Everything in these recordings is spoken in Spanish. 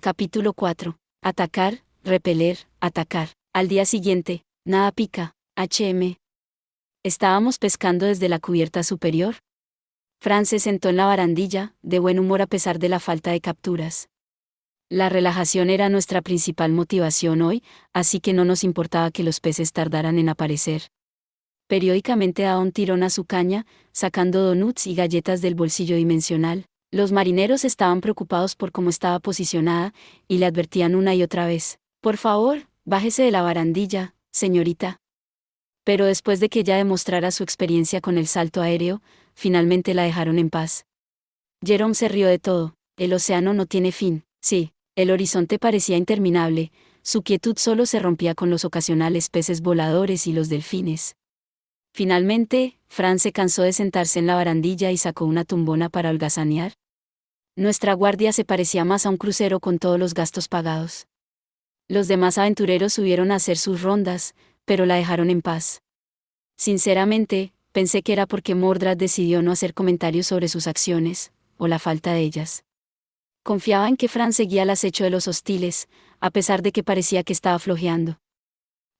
Capítulo 4. Atacar, repeler, atacar. Al día siguiente, nada pica, HM. Estábamos pescando desde la cubierta superior. Fran se sentó en la barandilla, de buen humor a pesar de la falta de capturas. La relajación era nuestra principal motivación hoy, así que no nos importaba que los peces tardaran en aparecer. Periódicamente daba un tirón a su caña, sacando donuts y galletas del bolsillo dimensional. Los marineros estaban preocupados por cómo estaba posicionada, y le advertían una y otra vez: «Por favor, bájese de la barandilla, señorita». Pero después de que ella demostrara su experiencia con el salto aéreo, finalmente la dejaron en paz. Jerome se rió de todo. El océano no tiene fin. Sí, el horizonte parecía interminable, su quietud solo se rompía con los ocasionales peces voladores y los delfines. Finalmente, Fran se cansó de sentarse en la barandilla y sacó una tumbona para holgazanear. Nuestra guardia se parecía más a un crucero con todos los gastos pagados. Los demás aventureros subieron a hacer sus rondas, pero la dejaron en paz. Sinceramente, pensé que era porque Mordred decidió no hacer comentarios sobre sus acciones, o la falta de ellas. Confiaba en que Fran seguía al acecho de los hostiles, a pesar de que parecía que estaba flojeando.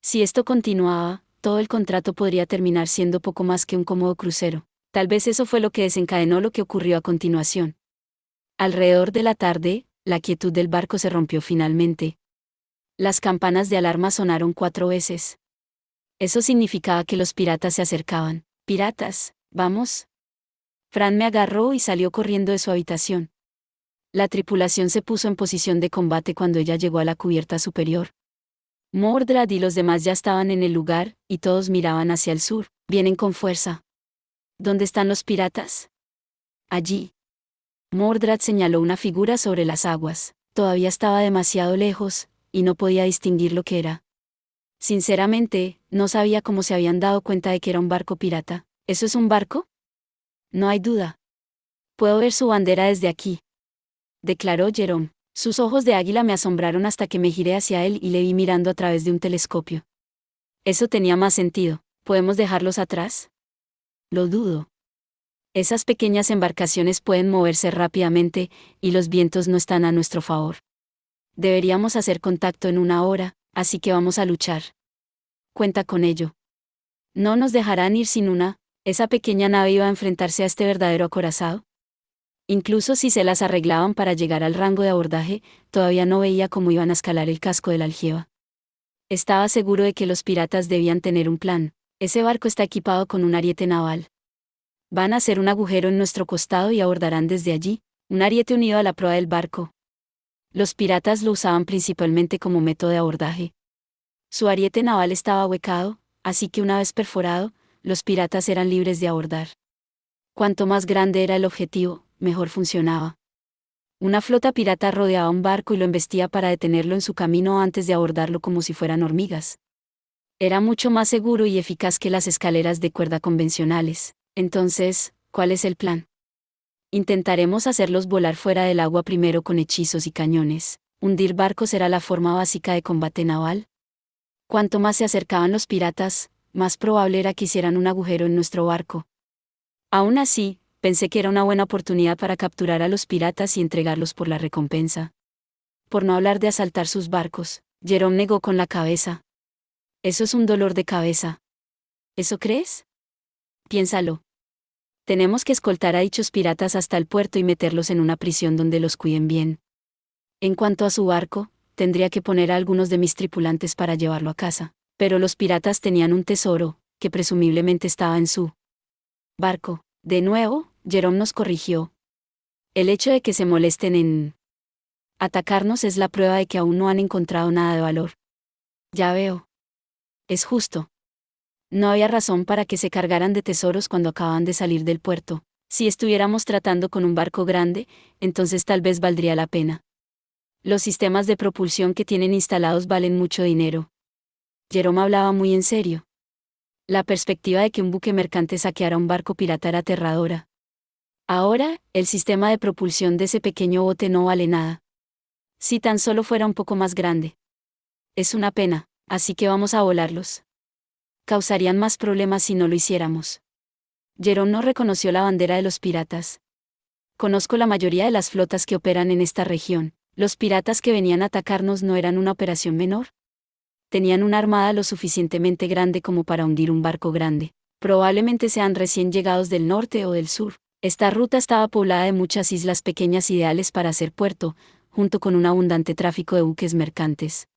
Si esto continuaba, todo el contrato podría terminar siendo poco más que un cómodo crucero. Tal vez eso fue lo que desencadenó lo que ocurrió a continuación. Alrededor de la tarde, la quietud del barco se rompió finalmente. Las campanas de alarma sonaron 4 veces. Eso significaba que los piratas se acercaban. «Piratas, vamos». Fran me agarró y salió corriendo de su habitación. La tripulación se puso en posición de combate cuando ella llegó a la cubierta superior. Mordred y los demás ya estaban en el lugar, y todos miraban hacia el sur. «Vienen con fuerza». «¿Dónde están los piratas?» «Allí». Mordred señaló una figura sobre las aguas. Todavía estaba demasiado lejos, y no podía distinguir lo que era. Sinceramente, no sabía cómo se habían dado cuenta de que era un barco pirata. ¿Eso es un barco? No hay duda. Puedo ver su bandera desde aquí, declaró Jerome. Sus ojos de águila me asombraron hasta que me giré hacia él y le vi mirando a través de un telescopio. Eso tenía más sentido. ¿Podemos dejarlos atrás? Lo dudo. Esas pequeñas embarcaciones pueden moverse rápidamente, y los vientos no están a nuestro favor. Deberíamos hacer contacto en 1 hora, así que vamos a luchar. Cuenta con ello. No nos dejarán ir sin una. ¿Esa pequeña nave iba a enfrentarse a este verdadero acorazado? Incluso si se las arreglaban para llegar al rango de abordaje, todavía no veía cómo iban a escalar el casco del Algeba. Estaba seguro de que los piratas debían tener un plan. Ese barco está equipado con un ariete naval. Van a hacer un agujero en nuestro costado y abordarán desde allí, un ariete unido a la proa del barco. Los piratas lo usaban principalmente como método de abordaje. Su ariete naval estaba ahuecado, así que una vez perforado, los piratas eran libres de abordar. Cuanto más grande era el objetivo, mejor funcionaba. Una flota pirata rodeaba un barco y lo embestía para detenerlo en su camino antes de abordarlo como si fueran hormigas. Era mucho más seguro y eficaz que las escaleras de cuerda convencionales. Entonces, ¿cuál es el plan? Intentaremos hacerlos volar fuera del agua primero con hechizos y cañones. ¿Hundir barcos era la forma básica de combate naval? Cuanto más se acercaban los piratas, más probable era que hicieran un agujero en nuestro barco. Aún así, pensé que era una buena oportunidad para capturar a los piratas y entregarlos por la recompensa. Por no hablar de asaltar sus barcos, Jerome negó con la cabeza. Eso es un dolor de cabeza. ¿Eso crees? Piénsalo. Tenemos que escoltar a dichos piratas hasta el puerto y meterlos en una prisión donde los cuiden bien. En cuanto a su barco, tendría que poner a algunos de mis tripulantes para llevarlo a casa. Pero los piratas tenían un tesoro, que presumiblemente estaba en su barco. De nuevo, Jerome nos corrigió. El hecho de que se molesten en atacarnos es la prueba de que aún no han encontrado nada de valor. Ya veo. Es justo. No había razón para que se cargaran de tesoros cuando acababan de salir del puerto. Si estuviéramos tratando con un barco grande, entonces tal vez valdría la pena. Los sistemas de propulsión que tienen instalados valen mucho dinero. Jerome hablaba muy en serio. La perspectiva de que un buque mercante saqueara un barco pirata era aterradora. Ahora, el sistema de propulsión de ese pequeño bote no vale nada. Si tan solo fuera un poco más grande. Es una pena, así que vamos a volarlos. Causarían más problemas si no lo hiciéramos. Jerome no reconoció la bandera de los piratas. Conozco la mayoría de las flotas que operan en esta región. Los piratas que venían a atacarnos no eran una operación menor. Tenían una armada lo suficientemente grande como para hundir un barco grande. Probablemente sean recién llegados del norte o del sur. Esta ruta estaba poblada de muchas islas pequeñas ideales para hacer puerto, junto con un abundante tráfico de buques mercantes.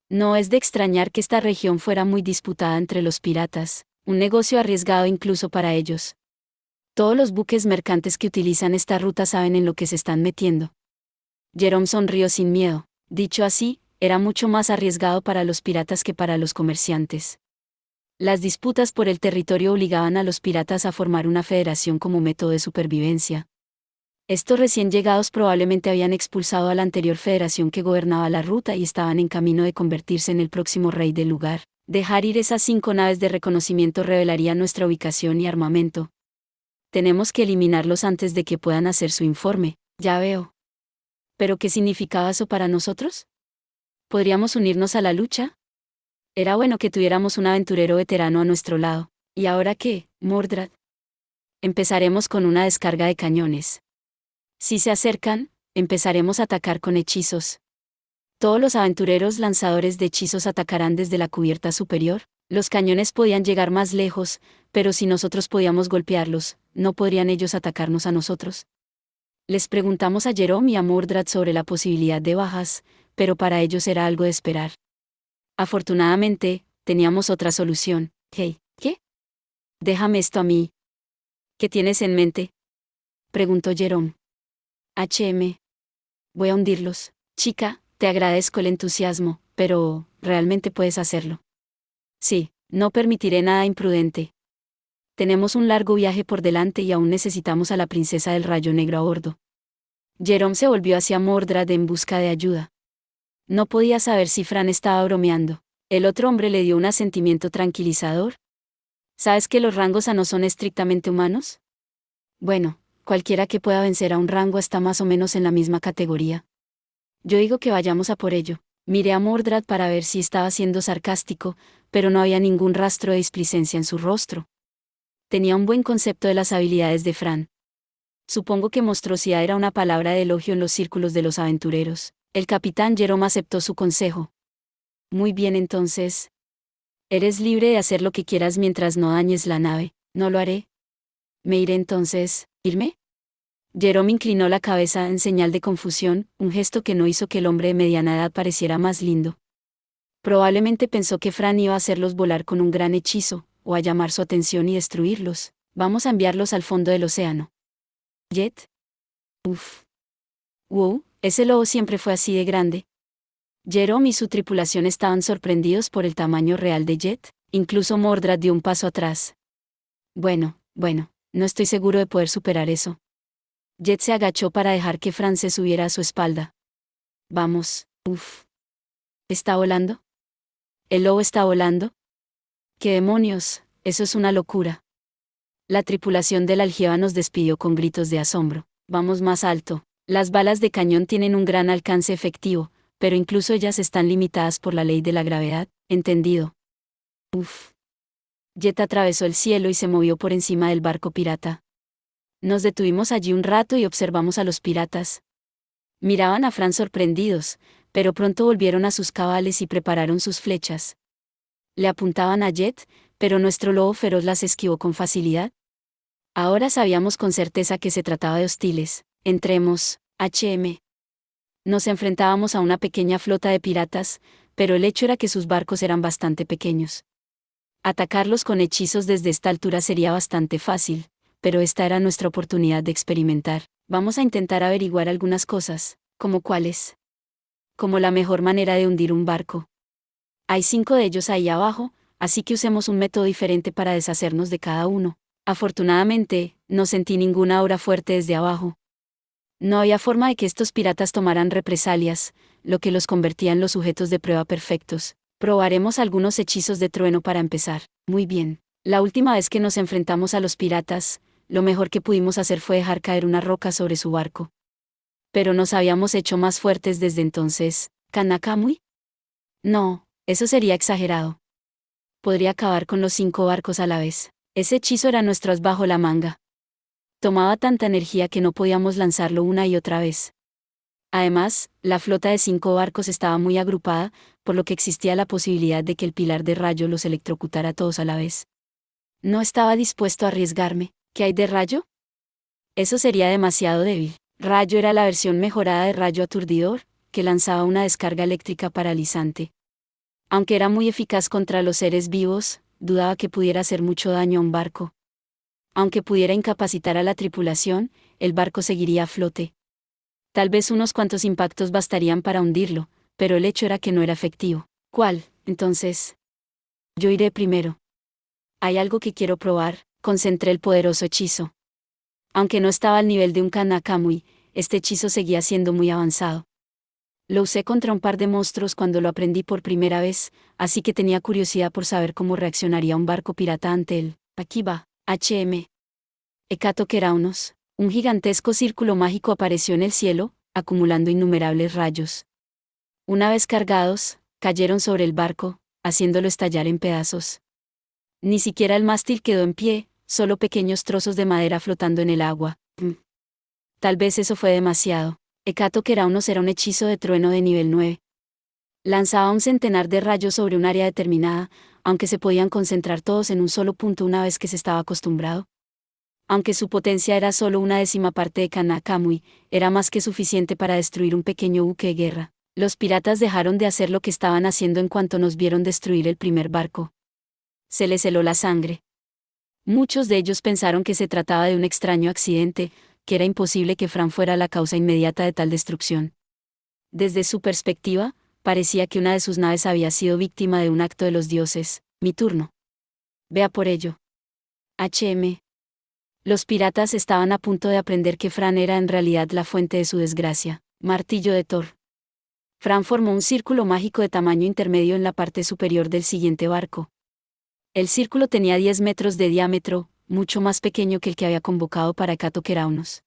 No es de extrañar que esta región fuera muy disputada entre los piratas, un negocio arriesgado incluso para ellos. Todos los buques mercantes que utilizan esta ruta saben en lo que se están metiendo. Jerome sonrió sin miedo. Dicho así, era mucho más arriesgado para los piratas que para los comerciantes. Las disputas por el territorio obligaban a los piratas a formar una federación como método de supervivencia. Estos recién llegados probablemente habían expulsado a la anterior federación que gobernaba la ruta y estaban en camino de convertirse en el próximo rey del lugar. Dejar ir esas 5 naves de reconocimiento revelaría nuestra ubicación y armamento. Tenemos que eliminarlos antes de que puedan hacer su informe, ya veo. ¿Pero qué significaba eso para nosotros? ¿Podríamos unirnos a la lucha? Era bueno que tuviéramos un aventurero veterano a nuestro lado. ¿Y ahora qué, Mordred? Empezaremos con una descarga de cañones. Si se acercan, empezaremos a atacar con hechizos. Todos los aventureros lanzadores de hechizos atacarán desde la cubierta superior. Los cañones podían llegar más lejos, pero si nosotros podíamos golpearlos, ¿no podrían ellos atacarnos a nosotros? Les preguntamos a Jerome y a Mordred sobre la posibilidad de bajas, pero para ellos era algo de esperar. Afortunadamente, teníamos otra solución. Hey, ¿qué? Déjame esto a mí. ¿Qué tienes en mente? Preguntó Jerome. Voy a hundirlos. Chica, te agradezco el entusiasmo, pero, ¿realmente puedes hacerlo? Sí, no permitiré nada imprudente. Tenemos un largo viaje por delante y aún necesitamos a la princesa del Rayo Negro a bordo. Jerome se volvió hacia Mordred en busca de ayuda. No podía saber si Fran estaba bromeando. El otro hombre le dio un asentimiento tranquilizador. ¿Sabes que los rangos A no son estrictamente humanos? Bueno, cualquiera que pueda vencer a un rango está más o menos en la misma categoría. Yo digo que vayamos a por ello. Miré a Mordred para ver si estaba siendo sarcástico, pero no había ningún rastro de displicencia en su rostro. Tenía un buen concepto de las habilidades de Fran. Supongo que monstruosidad era una palabra de elogio en los círculos de los aventureros. El capitán Jerome aceptó su consejo. Muy bien entonces. Eres libre de hacer lo que quieras mientras no dañes la nave. No lo haré. ¿Me iré entonces? ¿Irme? Jerome inclinó la cabeza en señal de confusión, un gesto que no hizo que el hombre de mediana edad pareciera más lindo. Probablemente pensó que Fran iba a hacerlos volar con un gran hechizo, o a llamar su atención y destruirlos. Vamos a enviarlos al fondo del océano. ¿Jet? Uf. Wow, ese lobo siempre fue así de grande. Jerome y su tripulación estaban sorprendidos por el tamaño real de Jet, incluso Mordred dio un paso atrás. Bueno, no estoy seguro de poder superar eso. Jet se agachó para dejar que Fran se subiera a su espalda. Vamos, uf. ¿Está volando? ¿El lobo está volando? ¡Qué demonios! Eso es una locura. La tripulación del Algieba nos despidió con gritos de asombro. Vamos más alto. Las balas de cañón tienen un gran alcance efectivo, pero incluso ellas están limitadas por la ley de la gravedad, ¿entendido? Uf. Jet atravesó el cielo y se movió por encima del barco pirata. Nos detuvimos allí un rato y observamos a los piratas. Miraban a Fran sorprendidos, pero pronto volvieron a sus cabales y prepararon sus flechas. Le apuntaban a Jet, pero nuestro lobo feroz las esquivó con facilidad. Ahora sabíamos con certeza que se trataba de hostiles. Entremos, Nos enfrentábamos a una pequeña flota de piratas, pero el hecho era que sus barcos eran bastante pequeños. Atacarlos con hechizos desde esta altura sería bastante fácil, pero esta era nuestra oportunidad de experimentar. Vamos a intentar averiguar algunas cosas, ¿como cuáles? Como la mejor manera de hundir un barco. Hay 5 de ellos ahí abajo, así que usemos un método diferente para deshacernos de cada uno. Afortunadamente, no sentí ninguna aura fuerte desde abajo. No había forma de que estos piratas tomaran represalias, lo que los convertía en los sujetos de prueba perfectos. Probaremos algunos hechizos de trueno para empezar. Muy bien. La última vez que nos enfrentamos a los piratas, lo mejor que pudimos hacer fue dejar caer una roca sobre su barco. Pero nos habíamos hecho más fuertes desde entonces. ¿Kanakamui? No, eso sería exagerado. Podría acabar con los 5 barcos a la vez. Ese hechizo era nuestro as bajo la manga. Tomaba tanta energía que no podíamos lanzarlo una y otra vez. Además, la flota de 5 barcos estaba muy agrupada, por lo que existía la posibilidad de que el pilar de rayo los electrocutara a todos a la vez. No estaba dispuesto a arriesgarme. ¿Qué hay de rayo? Eso sería demasiado débil. Rayo era la versión mejorada de rayo aturdidor, que lanzaba una descarga eléctrica paralizante. Aunque era muy eficaz contra los seres vivos, dudaba que pudiera hacer mucho daño a un barco. Aunque pudiera incapacitar a la tripulación, el barco seguiría a flote. Tal vez unos cuantos impactos bastarían para hundirlo, pero el hecho era que no era efectivo. ¿Cuál, entonces? Yo iré primero. Hay algo que quiero probar, concentré el poderoso hechizo. Aunque no estaba al nivel de un Kanakamui, este hechizo seguía siendo muy avanzado. Lo usé contra un par de monstruos cuando lo aprendí por primera vez, así que tenía curiosidad por saber cómo reaccionaría un barco pirata ante él. Aquí va, HM. Hecato Keraunos. Un gigantesco círculo mágico apareció en el cielo, acumulando innumerables rayos. Una vez cargados, cayeron sobre el barco, haciéndolo estallar en pedazos. Ni siquiera el mástil quedó en pie, solo pequeños trozos de madera flotando en el agua. Tal vez eso fue demasiado. Hecato Keraunos era un hechizo de trueno de nivel 9. Lanzaba un centenar de rayos sobre un área determinada, aunque se podían concentrar todos en un solo punto una vez que se estaba acostumbrado. Aunque su potencia era solo una décima parte de Kanakamui, era más que suficiente para destruir un pequeño buque de guerra. Los piratas dejaron de hacer lo que estaban haciendo en cuanto nos vieron destruir el primer barco. Se les heló la sangre. Muchos de ellos pensaron que se trataba de un extraño accidente, que era imposible que Fran fuera la causa inmediata de tal destrucción. Desde su perspectiva, parecía que una de sus naves había sido víctima de un acto de los dioses. Mi turno. Vea por ello. HM. Los piratas estaban a punto de aprender que Fran era en realidad la fuente de su desgracia. Martillo de Thor. Fran formó un círculo mágico de tamaño intermedio en la parte superior del siguiente barco. El círculo tenía 10 metros de diámetro, mucho más pequeño que el que había convocado para Hecato Keraunos.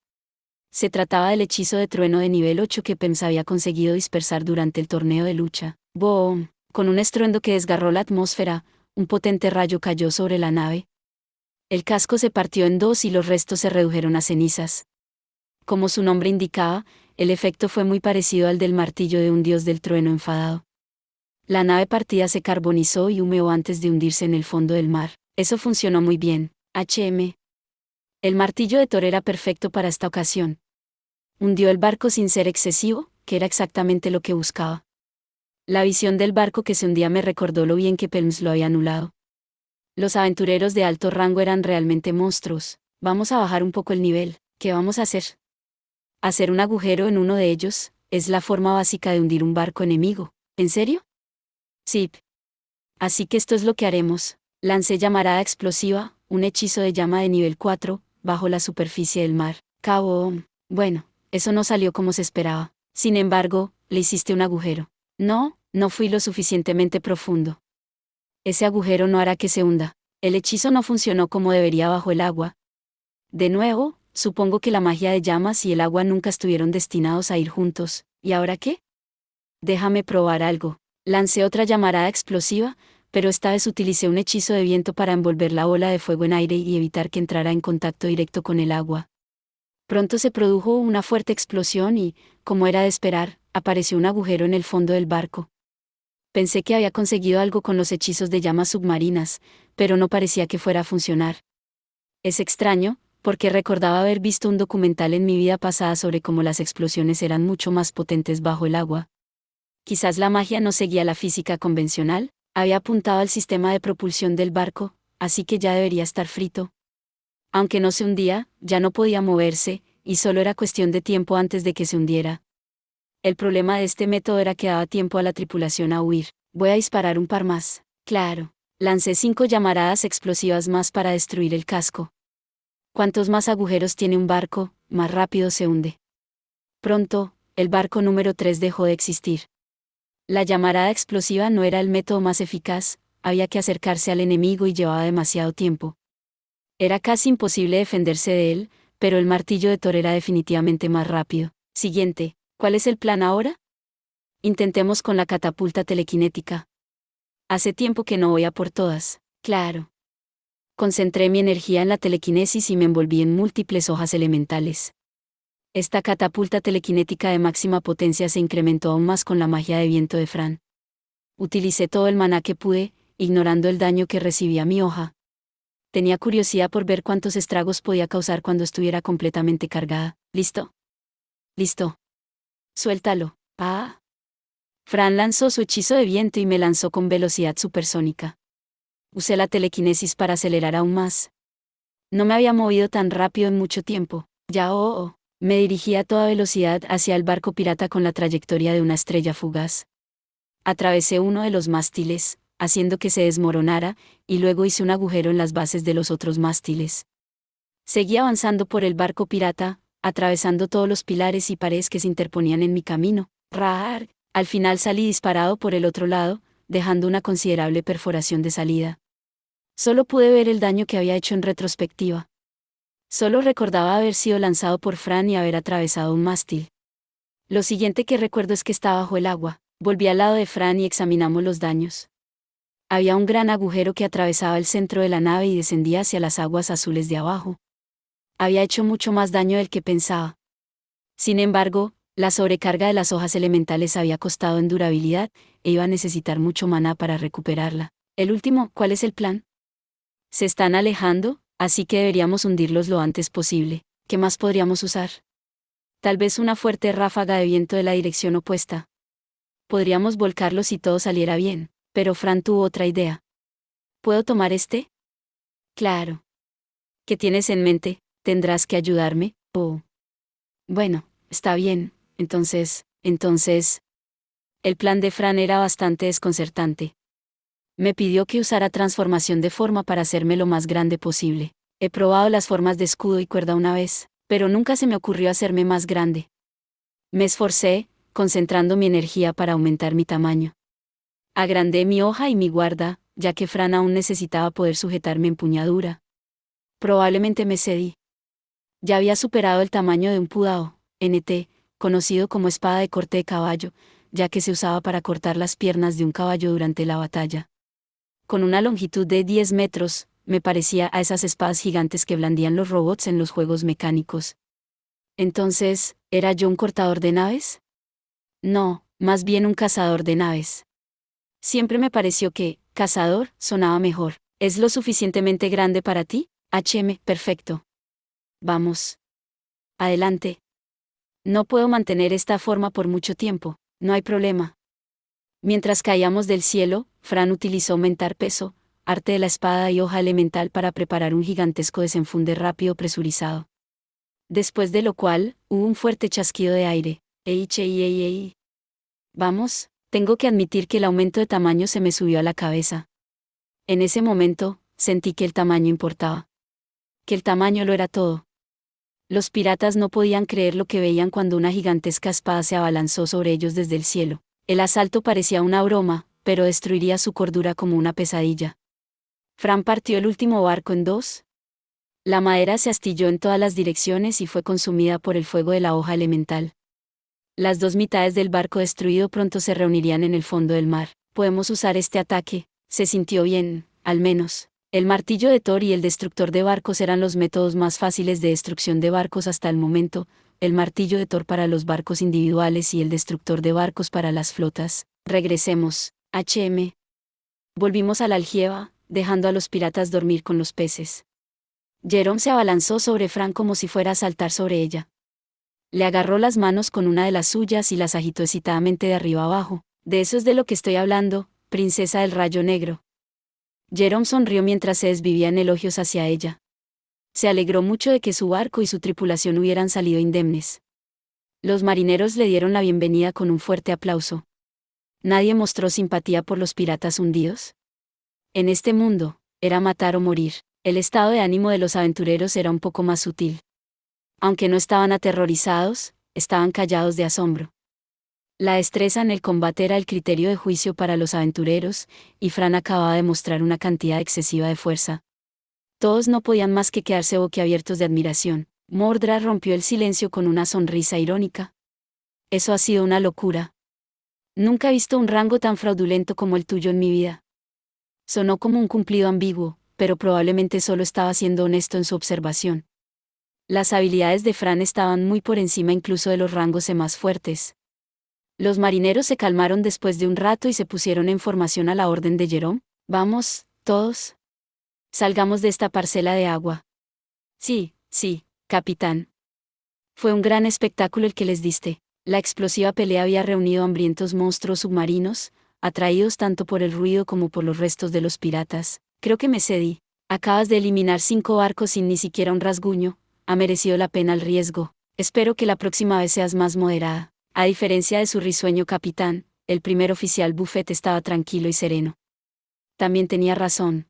Se trataba del hechizo de trueno de nivel 8 que Pems había conseguido dispersar durante el torneo de lucha. ¡Boom! Con un estruendo que desgarró la atmósfera, un potente rayo cayó sobre la nave. El casco se partió en dos y los restos se redujeron a cenizas. Como su nombre indicaba, el efecto fue muy parecido al del martillo de un dios del trueno enfadado. La nave partida se carbonizó y humeó antes de hundirse en el fondo del mar. Eso funcionó muy bien. HM. El martillo de Thor era perfecto para esta ocasión. Hundió el barco sin ser excesivo, que era exactamente lo que buscaba. La visión del barco que se hundía me recordó lo bien que Pelms lo había anulado. Los aventureros de alto rango eran realmente monstruos. Vamos a bajar un poco el nivel. ¿Qué vamos a hacer? Hacer un agujero en uno de ellos, es la forma básica de hundir un barco enemigo. ¿En serio? Sí. Así que esto es lo que haremos. Lancé llamarada explosiva, un hechizo de llama de nivel 4, bajo la superficie del mar. Cabo. Bueno, eso no salió como se esperaba. Sin embargo, le hiciste un agujero. No, no fui lo suficientemente profundo. Ese agujero no hará que se hunda. El hechizo no funcionó como debería bajo el agua. De nuevo, supongo que la magia de llamas y el agua nunca estuvieron destinados a ir juntos. ¿Y ahora qué? Déjame probar algo. Lancé otra llamarada explosiva, pero esta vez utilicé un hechizo de viento para envolver la bola de fuego en aire y evitar que entrara en contacto directo con el agua. Pronto se produjo una fuerte explosión y, como era de esperar, apareció un agujero en el fondo del barco. Pensé que había conseguido algo con los hechizos de llamas submarinas, pero no parecía que fuera a funcionar. Es extraño, porque recordaba haber visto un documental en mi vida pasada sobre cómo las explosiones eran mucho más potentes bajo el agua. Quizás la magia no seguía la física convencional, había apuntado al sistema de propulsión del barco, así que ya debería estar frito. Aunque no se hundía, ya no podía moverse, y solo era cuestión de tiempo antes de que se hundiera. El problema de este método era que daba tiempo a la tripulación a huir. Voy a disparar un par más. Claro. Lancé 5 llamaradas explosivas más para destruir el casco. Cuantos más agujeros tiene un barco, más rápido se hunde. Pronto, el barco número 3 dejó de existir. La llamarada explosiva no era el método más eficaz, había que acercarse al enemigo y llevaba demasiado tiempo. Era casi imposible defenderse de él, pero el martillo de Thor era definitivamente más rápido. Siguiente. ¿Cuál es el plan ahora? Intentemos con la catapulta telequinética. Hace tiempo que no voy a por todas. Claro. Concentré mi energía en la telequinesis y me envolví en múltiples hojas elementales. Esta catapulta telequinética de máxima potencia se incrementó aún más con la magia de viento de Fran. Utilicé todo el maná que pude, ignorando el daño que recibía mi hoja. Tenía curiosidad por ver cuántos estragos podía causar cuando estuviera completamente cargada. ¿Listo? Listo. Suéltalo. Ah. Fran lanzó su hechizo de viento y me lanzó con velocidad supersónica. Usé la telequinesis para acelerar aún más. No me había movido tan rápido en mucho tiempo. Ya me dirigí a toda velocidad hacia el barco pirata con la trayectoria de una estrella fugaz. Atravesé uno de los mástiles, haciendo que se desmoronara, y luego hice un agujero en las bases de los otros mástiles. Seguí avanzando por el barco pirata, atravesando todos los pilares y paredes que se interponían en mi camino. ¡Rar! Al final salí disparado por el otro lado, dejando una considerable perforación de salida. Solo pude ver el daño que había hecho en retrospectiva. Solo recordaba haber sido lanzado por Fran y haber atravesado un mástil. Lo siguiente que recuerdo es que estaba bajo el agua. Volví al lado de Fran y examinamos los daños. Había un gran agujero que atravesaba el centro de la nave y descendía hacia las aguas azules de abajo. Había hecho mucho más daño del que pensaba. Sin embargo, la sobrecarga de las hojas elementales había costado en durabilidad, e iba a necesitar mucho maná para recuperarla. El último, ¿cuál es el plan? Se están alejando, así que deberíamos hundirlos lo antes posible. ¿Qué más podríamos usar? Tal vez una fuerte ráfaga de viento de la dirección opuesta. Podríamos volcarlos si todo saliera bien, pero Fran tuvo otra idea. ¿Puedo tomar este? Claro. ¿Qué tienes en mente? ¿Tendrás que ayudarme? Oh. Bueno, está bien, entonces. El plan de Fran era bastante desconcertante. Me pidió que usara transformación de forma para hacerme lo más grande posible. He probado las formas de escudo y cuerda una vez, pero nunca se me ocurrió hacerme más grande. Me esforcé, concentrando mi energía para aumentar mi tamaño. Agrandé mi hoja y mi guarda, ya que Fran aún necesitaba poder sujetar mi empuñadura. Probablemente me cedí. Ya había superado el tamaño de un pudao, NT, conocido como espada de corte de caballo, ya que se usaba para cortar las piernas de un caballo durante la batalla. Con una longitud de 10 metros, me parecía a esas espadas gigantes que blandían los robots en los juegos mecánicos. Entonces, ¿era yo un cortador de naves? No, más bien un cazador de naves. Siempre me pareció que, cazador, sonaba mejor. ¿Es lo suficientemente grande para ti? Perfecto. Vamos. Adelante. No puedo mantener esta forma por mucho tiempo, no hay problema. Mientras caíamos del cielo, Fran utilizó aumentar peso, arte de la espada y hoja elemental para preparar un gigantesco desenfunde rápido presurizado. Después de lo cual, hubo un fuerte chasquido de aire. Vamos, tengo que admitir que el aumento de tamaño se me subió a la cabeza. En ese momento, sentí que el tamaño importaba. Que el tamaño lo era todo. Los piratas no podían creer lo que veían cuando una gigantesca espada se abalanzó sobre ellos desde el cielo. El asalto parecía una broma, pero destruiría su cordura como una pesadilla. Fran partió el último barco en dos. La madera se astilló en todas las direcciones y fue consumida por el fuego de la hoja elemental. Las dos mitades del barco destruido pronto se reunirían en el fondo del mar. Podemos usar este ataque. Se sintió bien, al menos. El martillo de Thor y el destructor de barcos eran los métodos más fáciles de destrucción de barcos hasta el momento, el martillo de Thor para los barcos individuales y el destructor de barcos para las flotas. Regresemos, Volvimos a la aljiba, dejando a los piratas dormir con los peces. Jerome se abalanzó sobre Fran como si fuera a saltar sobre ella. Le agarró las manos con una de las suyas y las agitó excitadamente de arriba abajo. De eso es de lo que estoy hablando, princesa del rayo negro. Jerome sonrió mientras se desvivía en elogios hacia ella. Se alegró mucho de que su barco y su tripulación hubieran salido indemnes. Los marineros le dieron la bienvenida con un fuerte aplauso. Nadie mostró simpatía por los piratas hundidos. En este mundo, era matar o morir. El estado de ánimo de los aventureros era un poco más sutil. Aunque no estaban aterrorizados, estaban callados de asombro. La destreza en el combate era el criterio de juicio para los aventureros, y Fran acababa de mostrar una cantidad excesiva de fuerza. Todos no podían más que quedarse boquiabiertos de admiración. Mordred rompió el silencio con una sonrisa irónica. Eso ha sido una locura. Nunca he visto un rango tan fraudulento como el tuyo en mi vida. Sonó como un cumplido ambiguo, pero probablemente solo estaba siendo honesto en su observación. Las habilidades de Fran estaban muy por encima incluso de los rangos más fuertes. Los marineros se calmaron después de un rato y se pusieron en formación a la orden de Jerome. Vamos, todos. Salgamos de esta parcela de agua. Sí, sí, capitán. Fue un gran espectáculo el que les diste. La explosiva pelea había reunido hambrientos monstruos submarinos, atraídos tanto por el ruido como por los restos de los piratas. Creo que me cedí. Acabas de eliminar 5 barcos sin ni siquiera un rasguño. Ha merecido la pena el riesgo. Espero que la próxima vez seas más moderada. A diferencia de su risueño capitán, el primer oficial Buffet estaba tranquilo y sereno. También tenía razón.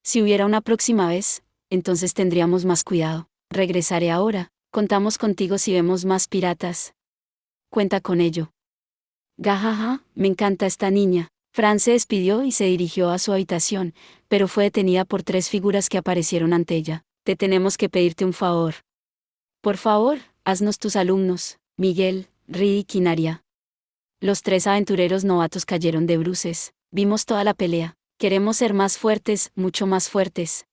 Si hubiera una próxima vez, entonces tendríamos más cuidado. Regresaré ahora. Contamos contigo si vemos más piratas. Cuenta con ello. Gajaja, me encanta esta niña. Fran se despidió y se dirigió a su habitación, pero fue detenida por 3 figuras que aparecieron ante ella. Te tenemos que pedirte un favor. Por favor, haznos tus alumnos, Miguel, Riddick y Naria. Los 3 aventureros novatos cayeron de bruces. Vimos toda la pelea. Queremos ser más fuertes, mucho más fuertes.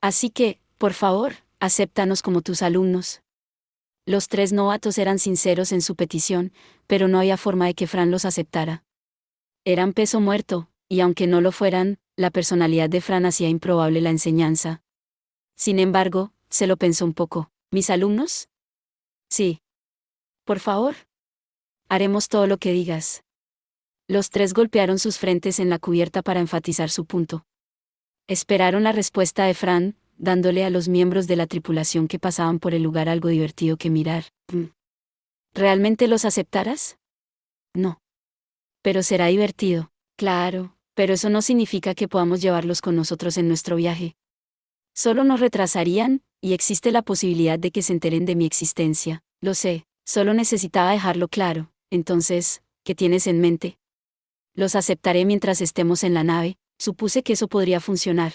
Así que, por favor, acéptanos como tus alumnos. Los 3 novatos eran sinceros en su petición, pero no había forma de que Fran los aceptara. Eran peso muerto, y aunque no lo fueran, la personalidad de Fran hacía improbable la enseñanza. Sin embargo, se lo pensó un poco. ¿Mis alumnos? Sí. Por favor. Haremos todo lo que digas. Los 3 golpearon sus frentes en la cubierta para enfatizar su punto. Esperaron la respuesta de Fran, dándole a los miembros de la tripulación que pasaban por el lugar algo divertido que mirar. ¿Realmente los aceptarás? No. Pero será divertido. Claro, pero eso no significa que podamos llevarlos con nosotros en nuestro viaje. Solo nos retrasarían, y existe la posibilidad de que se enteren de mi existencia. Lo sé, solo necesitaba dejarlo claro. Entonces, ¿qué tienes en mente? Los aceptaré mientras estemos en la nave. Supuse que eso podría funcionar.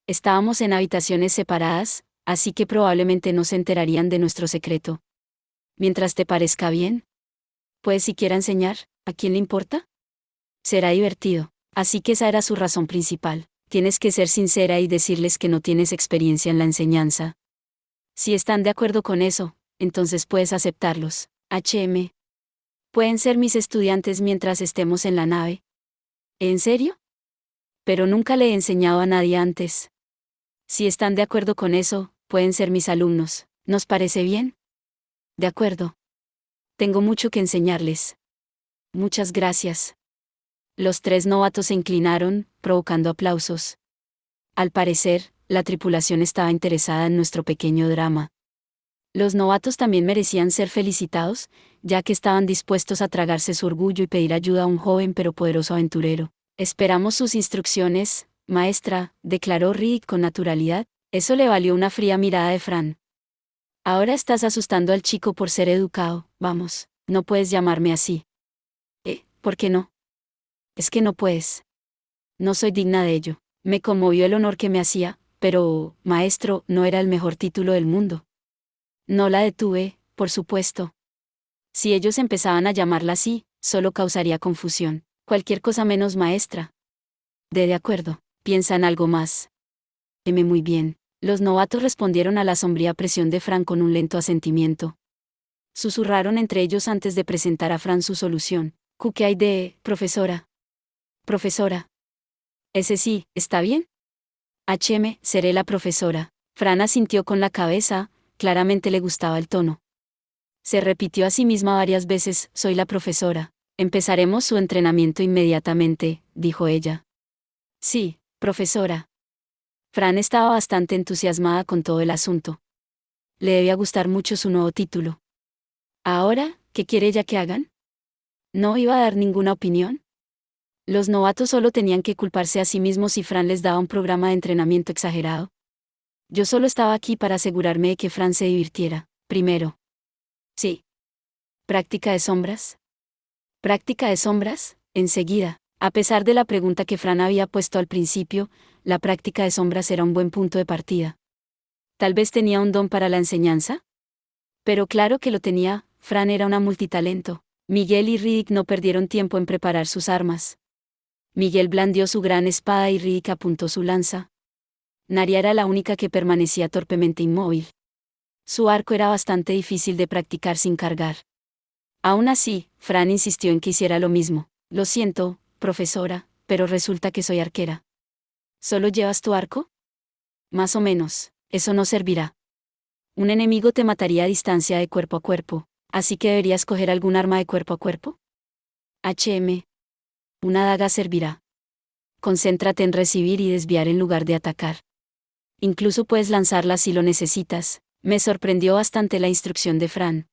Estábamos en habitaciones separadas, así que probablemente no se enterarían de nuestro secreto. Mientras te parezca bien. ¿Puedes siquiera enseñar? ¿A quién le importa? Será divertido. Así que esa era su razón principal. Tienes que ser sincera y decirles que no tienes experiencia en la enseñanza. Si están de acuerdo con eso, entonces puedes aceptarlos. Pueden ser mis estudiantes mientras estemos en la nave. ¿En serio? Pero nunca le he enseñado a nadie antes. Si están de acuerdo con eso, pueden ser mis alumnos. ¿Nos parece bien? De acuerdo. Tengo mucho que enseñarles. Muchas gracias. Los 3 novatos se inclinaron, provocando aplausos. Al parecer, la tripulación estaba interesada en nuestro pequeño drama. Los novatos también merecían ser felicitados, ya que estaban dispuestos a tragarse su orgullo y pedir ayuda a un joven pero poderoso aventurero. Esperamos sus instrucciones, maestra, declaró Riddick con naturalidad. Eso le valió una fría mirada de Fran. Ahora estás asustando al chico por ser educado. Vamos, no puedes llamarme así. ¿Por qué no? Es que no puedes. No soy digna de ello. Me conmovió el honor que me hacía, pero, maestro, no era el mejor título del mundo. No la detuve, por supuesto. Si ellos empezaban a llamarla así, solo causaría confusión. Cualquier cosa menos maestra. De acuerdo, piensa en algo más. Muy bien. Los novatos respondieron a la sombría presión de Fran con un lento asentimiento. Susurraron entre ellos antes de presentar a Fran su solución. ¿Qué hay de, profesora? Profesora. Ese sí, ¿está bien? Seré la profesora. Fran asintió con la cabeza, claramente le gustaba el tono. Se repitió a sí misma varias veces, soy la profesora. Empezaremos su entrenamiento inmediatamente, dijo ella. Sí, profesora. Fran estaba bastante entusiasmada con todo el asunto. Le debía gustar mucho su nuevo título. Ahora, ¿qué quiere ella que hagan? ¿No iba a dar ninguna opinión? Los novatos solo tenían que culparse a sí mismos si Fran les daba un programa de entrenamiento exagerado. Yo solo estaba aquí para asegurarme de que Fran se divirtiera, primero. Sí. ¿Práctica de sombras? ¿Práctica de sombras? Enseguida. A pesar de la pregunta que Fran había puesto al principio, la práctica de sombras era un buen punto de partida. ¿Tal vez tenía un don para la enseñanza? Pero claro que lo tenía, Fran era una multitalento. Miguel y Riddick no perdieron tiempo en preparar sus armas. Miguel blandió su gran espada y Riddick apuntó su lanza. Naria era la única que permanecía torpemente inmóvil. Su arco era bastante difícil de practicar sin cargar. Aún así, Fran insistió en que hiciera lo mismo. Lo siento, profesora, pero resulta que soy arquera. ¿Solo llevas tu arco? Más o menos, eso no servirá. Un enemigo te mataría a distancia de cuerpo a cuerpo, así que deberías coger algún arma de cuerpo a cuerpo. Una daga servirá. Concéntrate en recibir y desviar en lugar de atacar. Incluso puedes lanzarla si lo necesitas. Me sorprendió bastante la instrucción de Fran.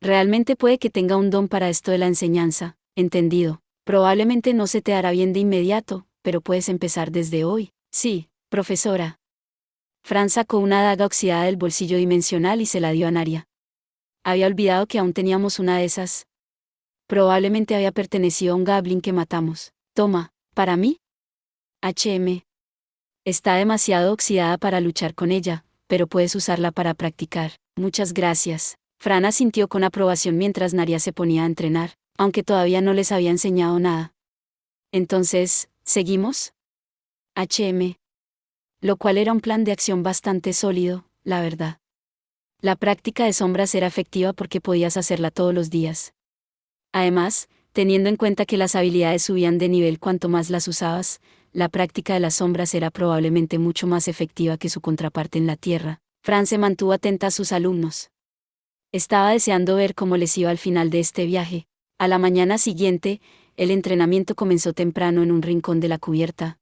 Realmente puede que tenga un don para esto de la enseñanza, entendido. Probablemente no se te hará bien de inmediato, pero puedes empezar desde hoy. Sí, profesora. Fran sacó una daga oxidada del bolsillo dimensional y se la dio a Naria. Había olvidado que aún teníamos una de esas. Probablemente había pertenecido a un goblin que matamos. Toma, ¿para mí? Está demasiado oxidada para luchar con ella, pero puedes usarla para practicar. Muchas gracias. Fran asintió con aprobación mientras Naria se ponía a entrenar, aunque todavía no les había enseñado nada. Entonces, ¿seguimos? Lo cual era un plan de acción bastante sólido, la verdad. La práctica de sombras era efectiva porque podías hacerla todos los días. Además, teniendo en cuenta que las habilidades subían de nivel cuanto más las usabas, la práctica de las sombras era probablemente mucho más efectiva que su contraparte en la Tierra. Fran se mantuvo atenta a sus alumnos. Estaba deseando ver cómo les iba al final de este viaje. A la mañana siguiente, el entrenamiento comenzó temprano en un rincón de la cubierta.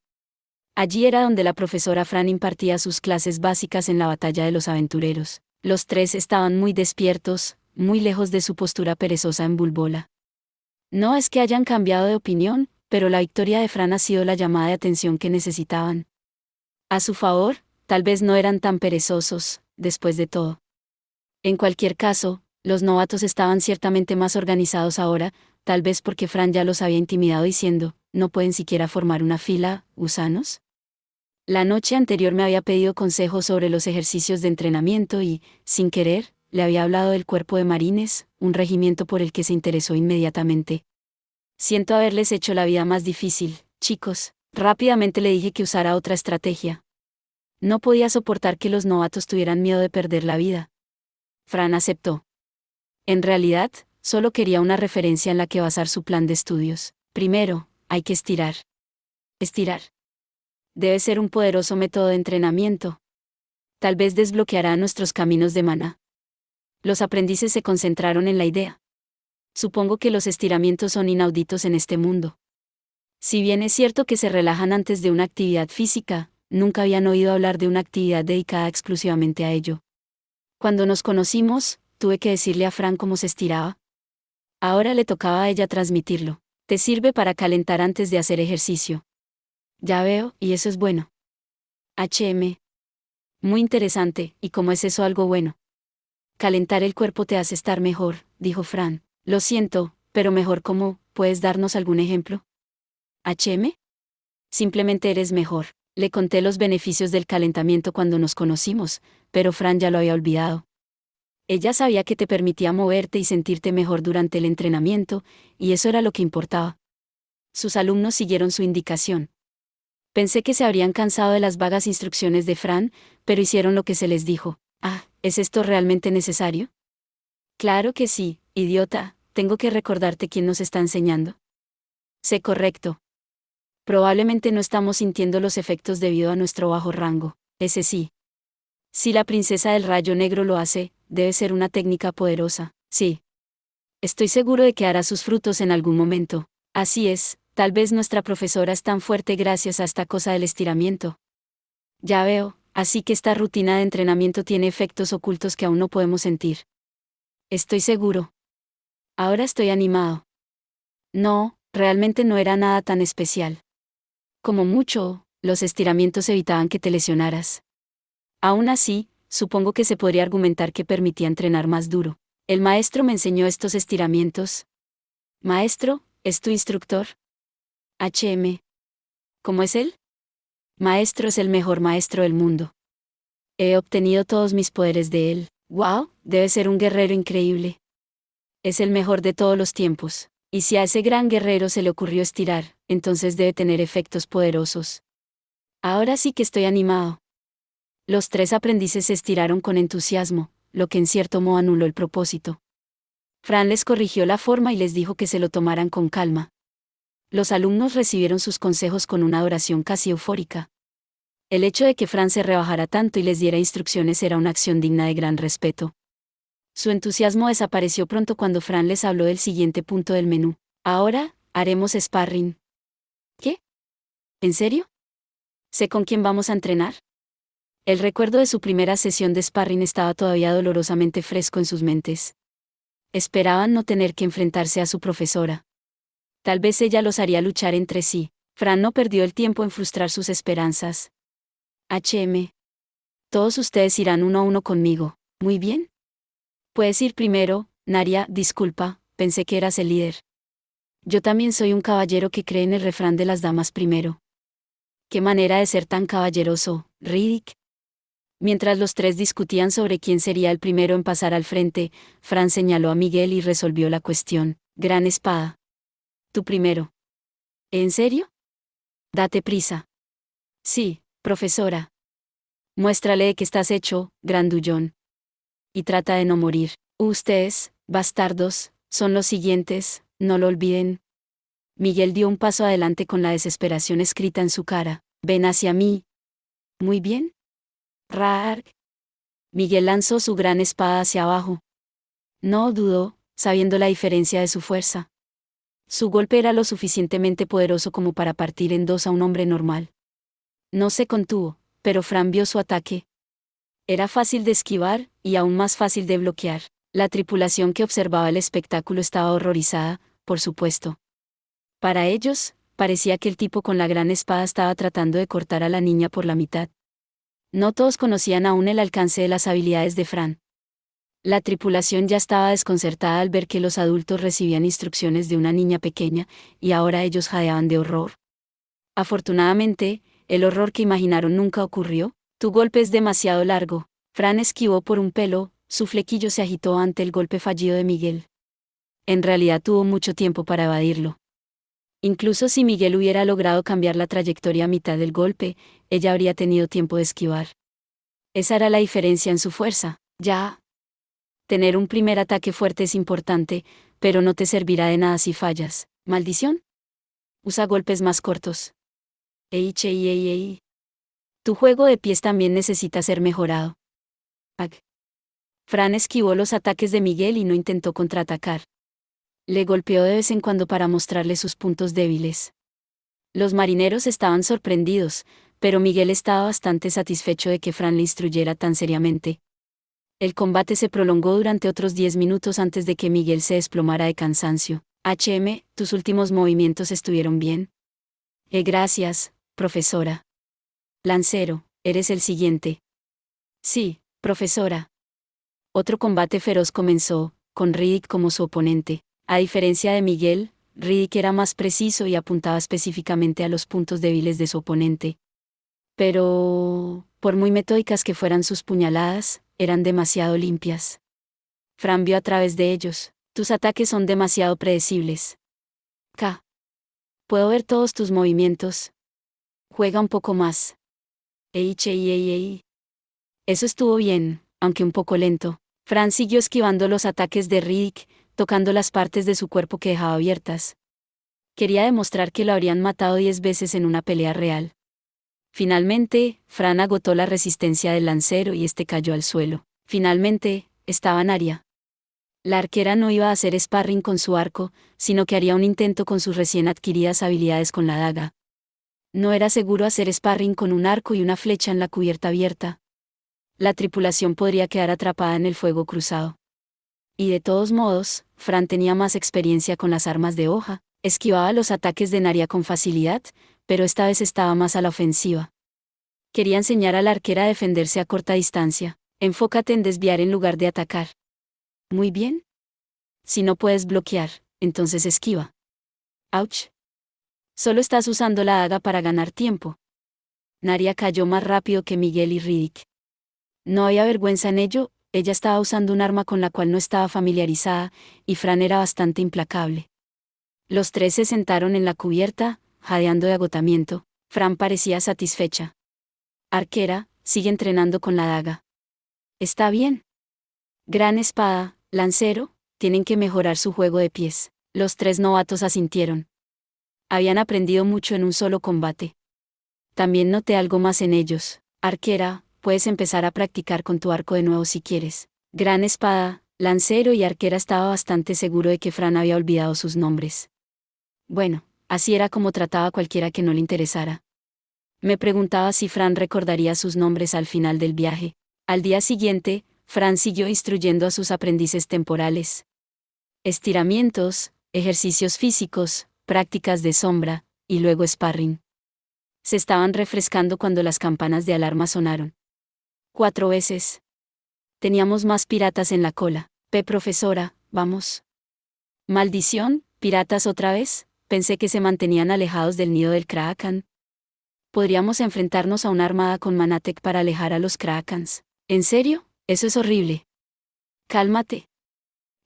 Allí era donde la profesora Fran impartía sus clases básicas en la batalla de los aventureros. Los tres estaban muy despiertos, muy lejos de su postura perezosa en Bulbola. No es que hayan cambiado de opinión, pero la victoria de Fran ha sido la llamada de atención que necesitaban. A su favor, tal vez no eran tan perezosos, después de todo. En cualquier caso, los novatos estaban ciertamente más organizados ahora, tal vez porque Fran ya los había intimidado diciendo, ¿no pueden siquiera formar una fila, gusanos? La noche anterior me había pedido consejos sobre los ejercicios de entrenamiento y, sin querer, le había hablado del cuerpo de marines, un regimiento por el que se interesó inmediatamente. Siento haberles hecho la vida más difícil, chicos. Rápidamente le dije que usara otra estrategia. No podía soportar que los novatos tuvieran miedo de perder la vida. Fran aceptó. En realidad, solo quería una referencia en la que basar su plan de estudios. Primero, hay que estirar. Estirar. Debe ser un poderoso método de entrenamiento. Tal vez desbloqueará nuestros caminos de maná. Los aprendices se concentraron en la idea. Supongo que los estiramientos son inauditos en este mundo. Si bien es cierto que se relajan antes de una actividad física, nunca habían oído hablar de una actividad dedicada exclusivamente a ello. Cuando nos conocimos, tuve que decirle a Fran cómo se estiraba. Ahora le tocaba a ella transmitirlo. Te sirve para calentar antes de hacer ejercicio. Ya veo, y eso es bueno. Muy interesante, ¿y cómo es eso algo bueno? Calentar el cuerpo te hace estar mejor, dijo Fran. Lo siento, pero mejor ¿cómo? ¿Puedes darnos algún ejemplo? Simplemente eres mejor. Le conté los beneficios del calentamiento cuando nos conocimos, pero Fran ya lo había olvidado. Ella sabía que te permitía moverte y sentirte mejor durante el entrenamiento, y eso era lo que importaba. Sus alumnos siguieron su indicación. Pensé que se habrían cansado de las vagas instrucciones de Fran, pero hicieron lo que se les dijo. Ah, ¿es esto realmente necesario? Claro que sí, idiota, tengo que recordarte quién nos está enseñando. Sé correcto. Probablemente no estamos sintiendo los efectos debido a nuestro bajo rango, ese sí. Si la princesa del rayo negro lo hace, debe ser una técnica poderosa, sí. Estoy seguro de que hará sus frutos en algún momento. Así es, tal vez nuestra profesora es tan fuerte gracias a esta cosa del estiramiento. Ya veo, así que esta rutina de entrenamiento tiene efectos ocultos que aún no podemos sentir. Estoy seguro. Ahora estoy animado. No, realmente no era nada tan especial. Como mucho, los estiramientos evitaban que te lesionaras. Aún así, supongo que se podría argumentar que permitía entrenar más duro. El maestro me enseñó estos estiramientos. Maestro, ¿es tu instructor? ¿Cómo es él? Maestro es el mejor maestro del mundo. He obtenido todos mis poderes de él. ¡Wow! Debe ser un guerrero increíble. Es el mejor de todos los tiempos. Y si a ese gran guerrero se le ocurrió estirar, entonces debe tener efectos poderosos. Ahora sí que estoy animado. Los tres aprendices se estiraron con entusiasmo, lo que en cierto modo anuló el propósito. Fran les corrigió la forma y les dijo que se lo tomaran con calma. Los alumnos recibieron sus consejos con una adoración casi eufórica. El hecho de que Fran se rebajara tanto y les diera instrucciones era una acción digna de gran respeto. Su entusiasmo desapareció pronto cuando Fran les habló del siguiente punto del menú. Ahora, haremos sparring. ¿Qué? ¿En serio? ¿Sé con quién vamos a entrenar? El recuerdo de su primera sesión de sparring estaba todavía dolorosamente fresco en sus mentes. Esperaban no tener que enfrentarse a su profesora. Tal vez ella los haría luchar entre sí. Fran no perdió el tiempo en frustrar sus esperanzas. Todos ustedes irán uno a uno conmigo, ¿muy bien? Puedes ir primero, Naria, disculpa, pensé que eras el líder. Yo también soy un caballero que cree en el refrán de las damas primero. ¿Qué manera de ser tan caballeroso, Riddick? Mientras los tres discutían sobre quién sería el primero en pasar al frente, Fran señaló a Miguel y resolvió la cuestión. Gran espada. Tú primero. ¿En serio? Date prisa. Sí, profesora. Muéstrale de qué estás hecho, grandullón. Y trata de no morir. Ustedes, bastardos, son los siguientes, no lo olviden. Miguel dio un paso adelante con la desesperación escrita en su cara. Ven hacia mí. Muy bien. Rar. Miguel lanzó su gran espada hacia abajo. No dudó, sabiendo la diferencia de su fuerza. Su golpe era lo suficientemente poderoso como para partir en dos a un hombre normal. No se contuvo, pero Fran vio su ataque. Era fácil de esquivar, y aún más fácil de bloquear. La tripulación que observaba el espectáculo estaba horrorizada, por supuesto. Para ellos, parecía que el tipo con la gran espada estaba tratando de cortar a la niña por la mitad. No todos conocían aún el alcance de las habilidades de Fran. La tripulación ya estaba desconcertada al ver que los adultos recibían instrucciones de una niña pequeña, y ahora ellos jadeaban de horror. Afortunadamente, el horror que imaginaron nunca ocurrió. Tu golpe es demasiado largo. Fran esquivó por un pelo, su flequillo se agitó ante el golpe fallido de Miguel. En realidad tuvo mucho tiempo para evadirlo. Incluso si Miguel hubiera logrado cambiar la trayectoria a mitad del golpe, ella habría tenido tiempo de esquivar. Esa era la diferencia en su fuerza. Ya. Tener un primer ataque fuerte es importante, pero no te servirá de nada si fallas. ¿Maldición? Usa golpes más cortos. Ey. Tu juego de pies también necesita ser mejorado. Ag. Fran esquivó los ataques de Miguel y no intentó contraatacar. Le golpeó de vez en cuando para mostrarle sus puntos débiles. Los marineros estaban sorprendidos, pero Miguel estaba bastante satisfecho de que Fran le instruyera tan seriamente. El combate se prolongó durante otros 10 minutos antes de que Miguel se desplomara de cansancio. Tus últimos movimientos estuvieron bien. Gracias, profesora. Lancero, eres el siguiente. Sí, profesora. Otro combate feroz comenzó, con Riddick como su oponente. A diferencia de Miguel, Riddick era más preciso y apuntaba específicamente a los puntos débiles de su oponente. Pero, por muy metódicas que fueran sus puñaladas, eran demasiado limpias. Fran vio a través de ellos. Tus ataques son demasiado predecibles. K. Puedo ver todos tus movimientos. Juega un poco más. Ey. Eso estuvo bien, aunque un poco lento. Fran siguió esquivando los ataques de Riddick, tocando las partes de su cuerpo que dejaba abiertas. Quería demostrar que lo habrían matado 10 veces en una pelea real. Finalmente, Fran agotó la resistencia del lancero y este cayó al suelo. Finalmente, estaba Naria. La arquera no iba a hacer sparring con su arco, sino que haría un intento con sus recién adquiridas habilidades con la daga. No era seguro hacer sparring con un arco y una flecha en la cubierta abierta. La tripulación podría quedar atrapada en el fuego cruzado. Y de todos modos, Fran tenía más experiencia con las armas de hoja, esquivaba los ataques de Naria con facilidad, pero esta vez estaba más a la ofensiva. Quería enseñar a la arquera a defenderse a corta distancia. Enfócate en desviar en lugar de atacar. Muy bien. Si no puedes bloquear, entonces esquiva. Ouch. Solo estás usando la daga para ganar tiempo. Naria cayó más rápido que Miguel y Riddick. No había vergüenza en ello, ella estaba usando un arma con la cual no estaba familiarizada, y Fran era bastante implacable. Los tres se sentaron en la cubierta, jadeando de agotamiento. Fran parecía satisfecha. Arquera, sigue entrenando con la daga. Está bien. Gran espada, lancero, tienen que mejorar su juego de pies. Los 3 novatos asintieron. Habían aprendido mucho en un solo combate. También noté algo más en ellos. Arquera, puedes empezar a practicar con tu arco de nuevo si quieres. Gran espada, lancero y arquera estaba bastante seguro de que Fran había olvidado sus nombres. Bueno, así era como trataba a cualquiera que no le interesara. Me preguntaba si Fran recordaría sus nombres al final del viaje. Al día siguiente, Fran siguió instruyendo a sus aprendices temporales. Estiramientos, ejercicios físicos, prácticas de sombra, y luego sparring. Se estaban refrescando cuando las campanas de alarma sonaron. 4 veces. Teníamos más piratas en la cola. Profesora, vamos. Maldición, piratas otra vez, pensé que se mantenían alejados del nido del Kraken. Podríamos enfrentarnos a una armada con Manatec para alejar a los Krakens. ¿En serio? Eso es horrible. Cálmate.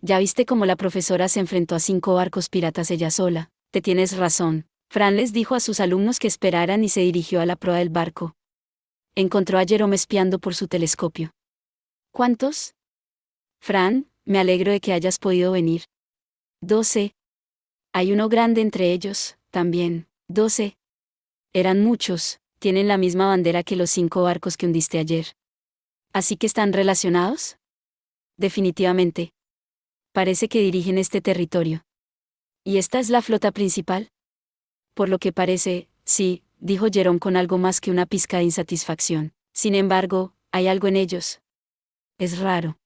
Ya viste cómo la profesora se enfrentó a 5 barcos piratas ella sola. Te tienes razón. Fran les dijo a sus alumnos que esperaran y se dirigió a la proa del barco. Encontró a Jerome espiando por su telescopio. ¿Cuántos? Fran, me alegro de que hayas podido venir. 12. Hay uno grande entre ellos, también. 12. Eran muchos, tienen la misma bandera que los 5 barcos que hundiste ayer. ¿Así que están relacionados? Definitivamente. Parece que dirigen este territorio. ¿Y esta es la flota principal? Por lo que parece, sí, dijo Jerome con algo más que una pizca de insatisfacción. Sin embargo, hay algo en ellos. Es raro.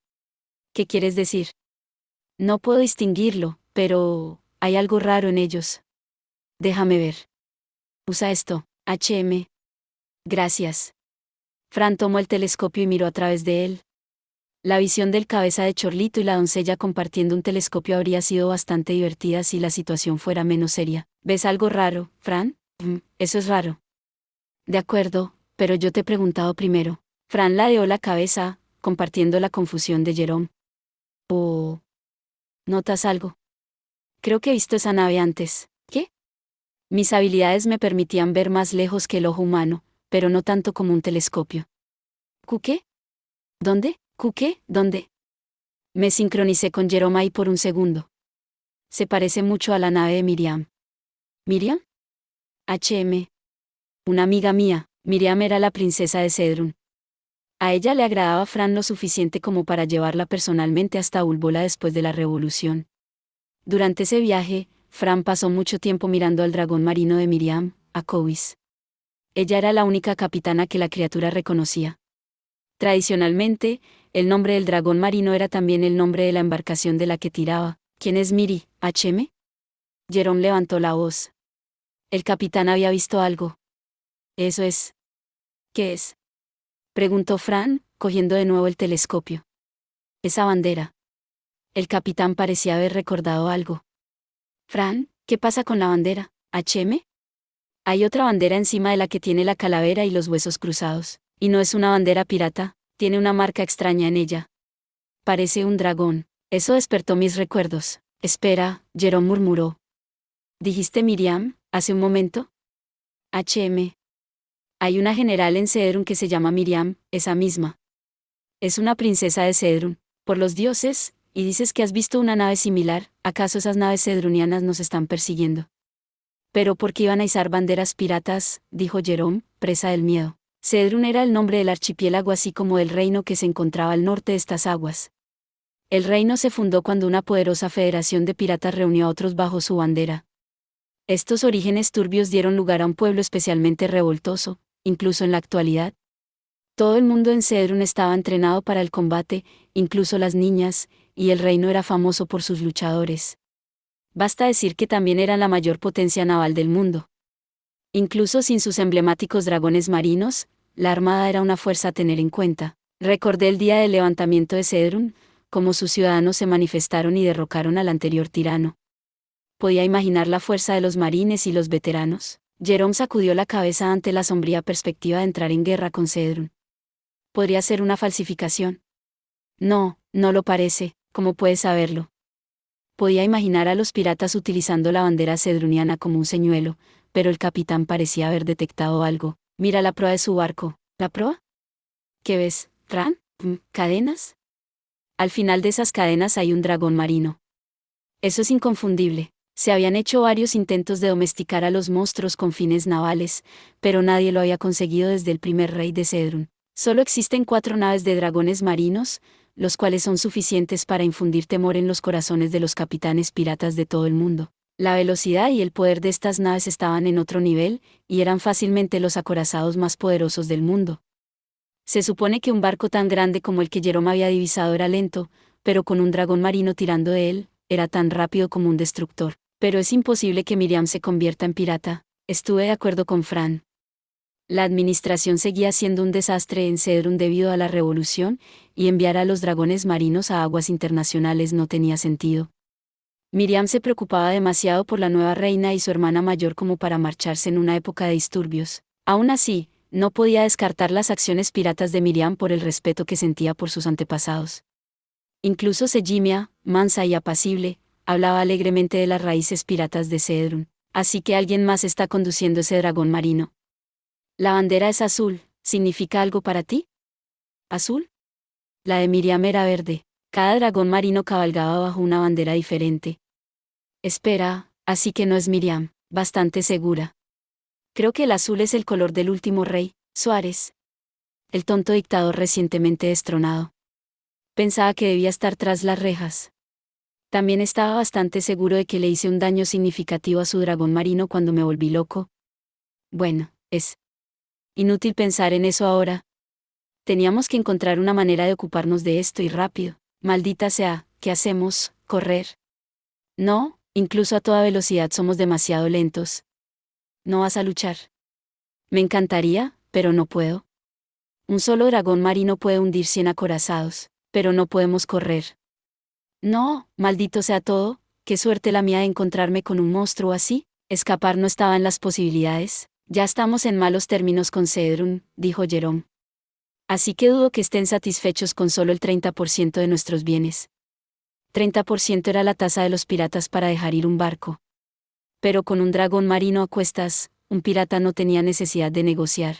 ¿Qué quieres decir? No puedo distinguirlo, pero hay algo raro en ellos. Déjame ver. Usa esto, HM. Gracias. Fran tomó el telescopio y miró a través de él. La visión del cabeza de Chorlito y la doncella compartiendo un telescopio habría sido bastante divertida si la situación fuera menos seria. ¿Ves algo raro, Fran? Eso es raro. De acuerdo, pero yo te he preguntado primero. Fran ladeó la cabeza, compartiendo la confusión de Jerome. ¿O notas algo? Creo que he visto esa nave antes. ¿Qué? Mis habilidades me permitían ver más lejos que el ojo humano, pero no tanto como un telescopio. ¿Qué? ¿Dónde? ¿Qué? ¿Dónde? Me sincronicé con Jerome ahí por un segundo. Se parece mucho a la nave de Miriam. ¿Miriam? HM. Una amiga mía, Miriam era la princesa de Cedrun. A ella le agradaba Fran lo suficiente como para llevarla personalmente hasta Ulbola después de la revolución. Durante ese viaje, Fran pasó mucho tiempo mirando al dragón marino de Miriam, a Cowis. Ella era la única capitana que la criatura reconocía. Tradicionalmente, el nombre del dragón marino era también el nombre de la embarcación de la que tiraba. ¿Quién es Miri, HM? Jerome levantó la voz. El capitán había visto algo. Eso es. ¿Qué es? Preguntó Fran, cogiendo de nuevo el telescopio. Esa bandera. El capitán parecía haber recordado algo. Fran, ¿qué pasa con la bandera, HM? Hay otra bandera encima de la que tiene la calavera y los huesos cruzados. Y no es una bandera pirata, tiene una marca extraña en ella. Parece un dragón. Eso despertó mis recuerdos. Espera, Jerome murmuró. ¿Dijiste Miriam, hace un momento? HM. Hay una general en Cedrun que se llama Miriam, esa misma. Es una princesa de Cedrun, por los dioses, y dices que has visto una nave similar. ¿Acaso esas naves cedrunianas nos están persiguiendo? Pero ¿por qué iban a izar banderas piratas? Dijo Jerome, presa del miedo. Cedrun era el nombre del archipiélago así como del reino que se encontraba al norte de estas aguas. El reino se fundó cuando una poderosa federación de piratas reunió a otros bajo su bandera. Estos orígenes turbios dieron lugar a un pueblo especialmente revoltoso, incluso en la actualidad. Todo el mundo en Cedrun estaba entrenado para el combate, incluso las niñas, y el reino era famoso por sus luchadores. Basta decir que también eran la mayor potencia naval del mundo. Incluso sin sus emblemáticos dragones marinos, la armada era una fuerza a tener en cuenta. Recordé el día del levantamiento de Cedrun, cómo sus ciudadanos se manifestaron y derrocaron al anterior tirano. Podía imaginar la fuerza de los marines y los veteranos. Jerome sacudió la cabeza ante la sombría perspectiva de entrar en guerra con Cedrun. ¿Podría ser una falsificación? No, no lo parece, ¿cómo puedes saberlo? Podía imaginar a los piratas utilizando la bandera cedruniana como un señuelo, pero el capitán parecía haber detectado algo. Mira la proa de su barco. ¿La proa? ¿Qué ves, Fran? ¿Cadenas? Al final de esas cadenas hay un dragón marino. Eso es inconfundible. Se habían hecho varios intentos de domesticar a los monstruos con fines navales, pero nadie lo había conseguido desde el primer rey de Cedrún. Solo existen 4 naves de dragones marinos, los cuales son suficientes para infundir temor en los corazones de los capitanes piratas de todo el mundo. La velocidad y el poder de estas naves estaban en otro nivel, y eran fácilmente los acorazados más poderosos del mundo. Se supone que un barco tan grande como el que Jerome había divisado era lento, pero con un dragón marino tirando de él, era tan rápido como un destructor. Pero es imposible que Miriam se convierta en pirata. Estuve de acuerdo con Fran. La administración seguía siendo un desastre en Cedrún debido a la revolución, y enviar a los dragones marinos a aguas internacionales no tenía sentido. Miriam se preocupaba demasiado por la nueva reina y su hermana mayor como para marcharse en una época de disturbios. Aún así, no podía descartar las acciones piratas de Miriam por el respeto que sentía por sus antepasados. Incluso Sejimia, mansa y apacible, hablaba alegremente de las raíces piratas de Cedrún. Así que alguien más está conduciendo ese dragón marino. La bandera es azul, ¿significa algo para ti? ¿Azul? La de Miriam era verde. Cada dragón marino cabalgaba bajo una bandera diferente. Espera, así que no es Miriam, bastante segura. Creo que el azul es el color del último rey, Suárez. El tonto dictador recientemente destronado. Pensaba que debía estar tras las rejas. También estaba bastante seguro de que le hice un daño significativo a su dragón marino cuando me volví loco. Bueno, es inútil pensar en eso ahora. Teníamos que encontrar una manera de ocuparnos de esto y rápido. Maldita sea, ¿qué hacemos? ¿Correr? No, incluso a toda velocidad somos demasiado lentos. ¿No vas a luchar? Me encantaría, pero no puedo. Un solo dragón marino puede hundir 100 acorazados, pero no podemos correr. No, maldito sea todo, qué suerte la mía de encontrarme con un monstruo así. Escapar no estaba en las posibilidades. Ya estamos en malos términos con Cedrún, dijo Jerome. Así que dudo que estén satisfechos con solo el 30% de nuestros bienes. 30% era la tasa de los piratas para dejar ir un barco. Pero con un dragón marino a cuestas, un pirata no tenía necesidad de negociar.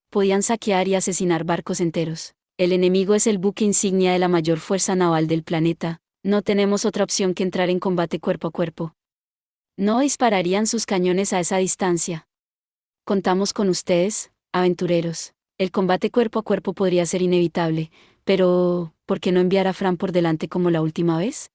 Podían saquear y asesinar barcos enteros. El enemigo es el buque insignia de la mayor fuerza naval del planeta. No tenemos otra opción que entrar en combate cuerpo a cuerpo. No dispararían sus cañones a esa distancia. Contamos con ustedes, aventureros. El combate cuerpo a cuerpo podría ser inevitable, pero ¿por qué no enviar a Fran por delante como la última vez?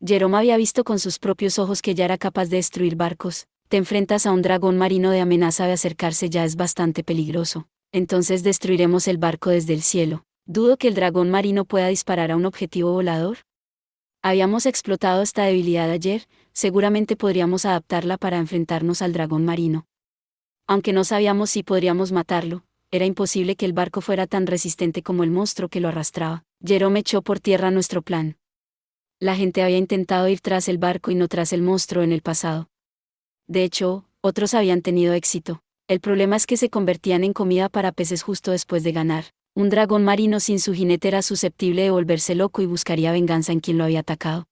Jerome había visto con sus propios ojos que ya era capaz de destruir barcos. Te enfrentas a un dragón marino de amenaza de acercarse ya es bastante peligroso. Entonces destruiremos el barco desde el cielo. Dudo que el dragón marino pueda disparar a un objetivo volador. Habíamos explotado esta debilidad ayer, seguramente podríamos adaptarla para enfrentarnos al dragón marino. Aunque no sabíamos si podríamos matarlo, era imposible que el barco fuera tan resistente como el monstruo que lo arrastraba. Jerome echó por tierra nuestro plan. La gente había intentado ir tras el barco y no tras el monstruo en el pasado. De hecho, otros habían tenido éxito. El problema es que se convertían en comida para peces justo después de ganar. Un dragón marino sin su jinete era susceptible de volverse loco y buscaría venganza en quien lo había atacado.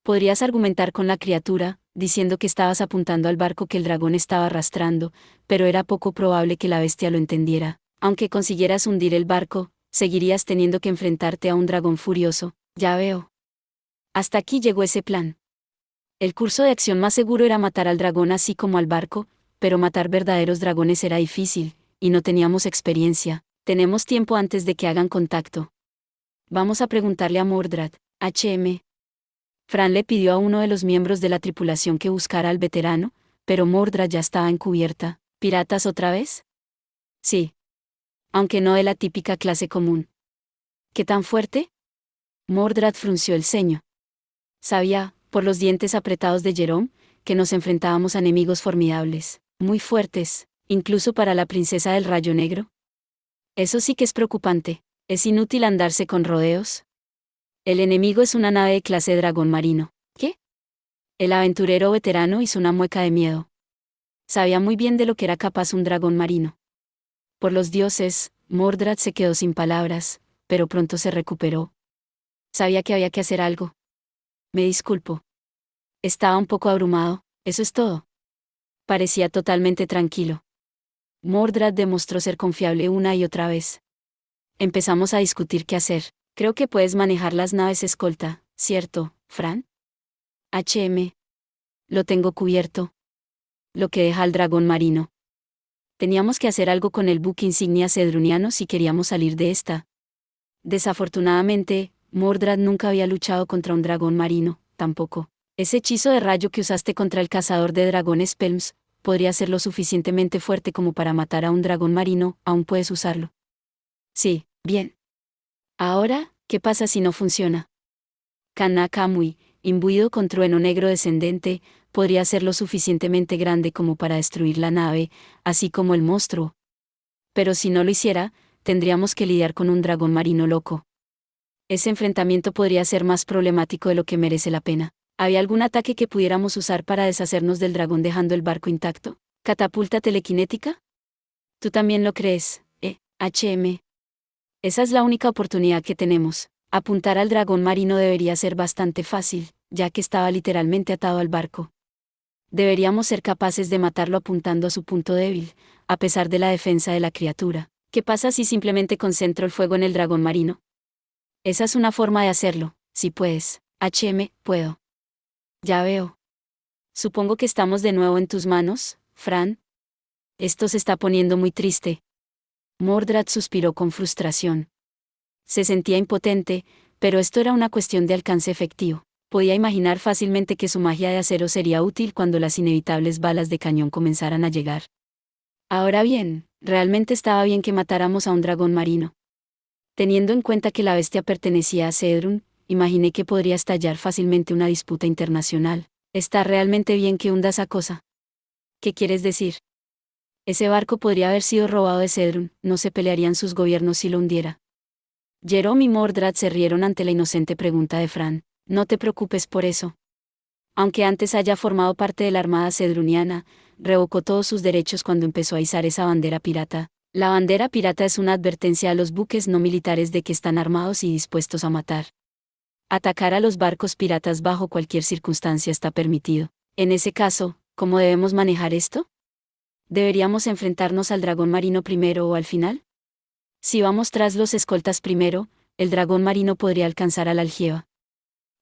Podrías argumentar con la criatura, diciendo que estabas apuntando al barco que el dragón estaba arrastrando, pero era poco probable que la bestia lo entendiera. Aunque consiguieras hundir el barco, seguirías teniendo que enfrentarte a un dragón furioso. Ya veo. Hasta aquí llegó ese plan. El curso de acción más seguro era matar al dragón así como al barco, pero matar verdaderos dragones era difícil, y no teníamos experiencia. Tenemos tiempo antes de que hagan contacto. Vamos a preguntarle a Mordrad, HM. Fran le pidió a uno de los miembros de la tripulación que buscara al veterano, pero Mordrad ya estaba en cubierta. ¿Piratas otra vez? Sí. Aunque no de la típica clase común. ¿Qué tan fuerte? Mordrad frunció el ceño. Sabía, por los dientes apretados de Jerome, que nos enfrentábamos a enemigos formidables, muy fuertes, incluso para la princesa del Rayo Negro. Eso sí que es preocupante. Es inútil andarse con rodeos. El enemigo es una nave de clase dragón marino. ¿Qué? El aventurero veterano hizo una mueca de miedo. Sabía muy bien de lo que era capaz un dragón marino. Por los dioses, Mordrad se quedó sin palabras, pero pronto se recuperó. Sabía que había que hacer algo. Me disculpo. Estaba un poco abrumado, eso es todo. Parecía totalmente tranquilo. Mordrad demostró ser confiable una y otra vez. Empezamos a discutir qué hacer. Creo que puedes manejar las naves escolta, ¿cierto, Fran? Lo tengo cubierto. Lo que deja al dragón marino. Teníamos que hacer algo con el buque insignia cedruniano si queríamos salir de esta. Desafortunadamente, Mordred nunca había luchado contra un dragón marino, tampoco. Ese hechizo de rayo que usaste contra el cazador de dragones Pelms, podría ser lo suficientemente fuerte como para matar a un dragón marino, aún puedes usarlo. Sí, bien. Ahora, ¿qué pasa si no funciona? Kanakamui, imbuido con trueno negro descendente, podría ser lo suficientemente grande como para destruir la nave, así como el monstruo. Pero si no lo hiciera, tendríamos que lidiar con un dragón marino loco. Ese enfrentamiento podría ser más problemático de lo que merece la pena. ¿Había algún ataque que pudiéramos usar para deshacernos del dragón dejando el barco intacto? ¿Catapulta telequinética? ¿Tú también lo crees, HM? Esa es la única oportunidad que tenemos. Apuntar al dragón marino debería ser bastante fácil, ya que estaba literalmente atado al barco. Deberíamos ser capaces de matarlo apuntando a su punto débil, a pesar de la defensa de la criatura. ¿Qué pasa si simplemente concentro el fuego en el dragón marino? Esa es una forma de hacerlo, si puedes. Puedo. Ya veo. Supongo que estamos de nuevo en tus manos, Fran. Esto se está poniendo muy triste. Mordred suspiró con frustración. Se sentía impotente, pero esto era una cuestión de alcance efectivo. Podía imaginar fácilmente que su magia de acero sería útil cuando las inevitables balas de cañón comenzaran a llegar. Ahora bien, realmente estaba bien que matáramos a un dragón marino. Teniendo en cuenta que la bestia pertenecía a Cedrun, imaginé que podría estallar fácilmente una disputa internacional. ¿Está realmente bien que hunda esa cosa? ¿Qué quieres decir? Ese barco podría haber sido robado de Cedrun, no se pelearían sus gobiernos si lo hundiera. Jerome y Mordred se rieron ante la inocente pregunta de Fran. No te preocupes por eso. Aunque antes haya formado parte de la Armada Cedruniana, revocó todos sus derechos cuando empezó a izar esa bandera pirata. La bandera pirata es una advertencia a los buques no militares de que están armados y dispuestos a matar. Atacar a los barcos piratas bajo cualquier circunstancia está permitido. En ese caso, ¿cómo debemos manejar esto? ¿Deberíamos enfrentarnos al dragón marino primero o al final? Si vamos tras los escoltas primero, el dragón marino podría alcanzar a la aljeva.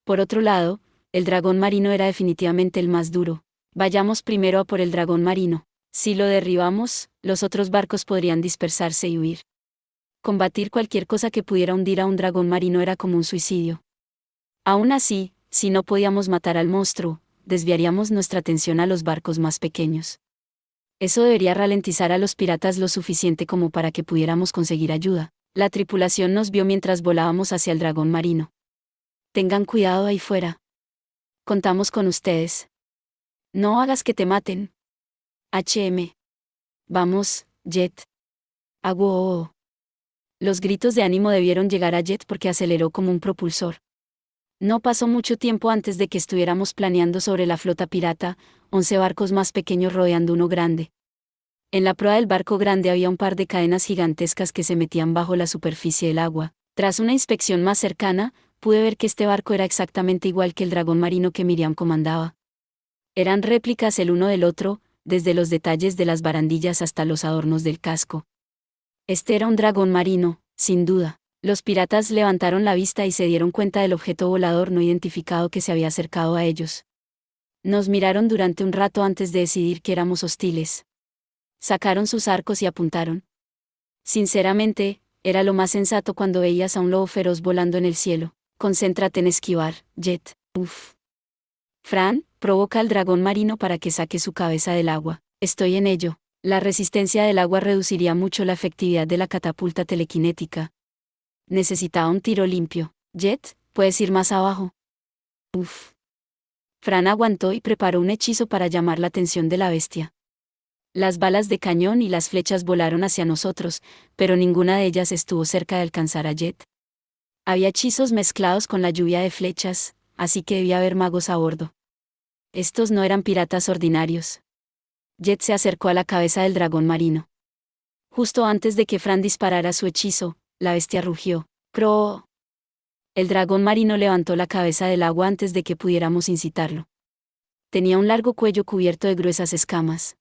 Por otro lado, el dragón marino era definitivamente el más duro. Vayamos primero a por el dragón marino. Si lo derribamos, los otros barcos podrían dispersarse y huir. Combatir cualquier cosa que pudiera hundir a un dragón marino era como un suicidio. Aún así, si no podíamos matar al monstruo, desviaríamos nuestra atención a los barcos más pequeños. Eso debería ralentizar a los piratas lo suficiente como para que pudiéramos conseguir ayuda. La tripulación nos vio mientras volábamos hacia el dragón marino. Tengan cuidado ahí fuera. Contamos con ustedes. No hagas que te maten. Vamos, Jet. Aguoo. Los gritos de ánimo debieron llegar a Jet porque aceleró como un propulsor. No pasó mucho tiempo antes de que estuviéramos planeando sobre la flota pirata, 11 barcos más pequeños rodeando uno grande. En la proa del barco grande había un par de cadenas gigantescas que se metían bajo la superficie del agua. Tras una inspección más cercana, pude ver que este barco era exactamente igual que el dragón marino que Miriam comandaba. Eran réplicas el uno del otro, desde los detalles de las barandillas hasta los adornos del casco. Este era un dragón marino, sin duda. Los piratas levantaron la vista y se dieron cuenta del objeto volador no identificado que se había acercado a ellos. Nos miraron durante un rato antes de decidir que éramos hostiles. Sacaron sus arcos y apuntaron. Sinceramente, era lo más sensato cuando veías a un lobo feroz volando en el cielo. Concéntrate en esquivar, Jet. Uf. Fran, provoca al dragón marino para que saque su cabeza del agua. Estoy en ello. La resistencia del agua reduciría mucho la efectividad de la catapulta telequinética. Necesitaba un tiro limpio. Jet, ¿puedes ir más abajo? Uf. Fran aguantó y preparó un hechizo para llamar la atención de la bestia. Las balas de cañón y las flechas volaron hacia nosotros, pero ninguna de ellas estuvo cerca de alcanzar a Jet. Había hechizos mezclados con la lluvia de flechas, así que debía haber magos a bordo. Estos no eran piratas ordinarios. Jet se acercó a la cabeza del dragón marino. Justo antes de que Fran disparara su hechizo, la bestia rugió. ¡Croo! El dragón marino levantó la cabeza del agua antes de que pudiéramos incitarlo. Tenía un largo cuello cubierto de gruesas escamas.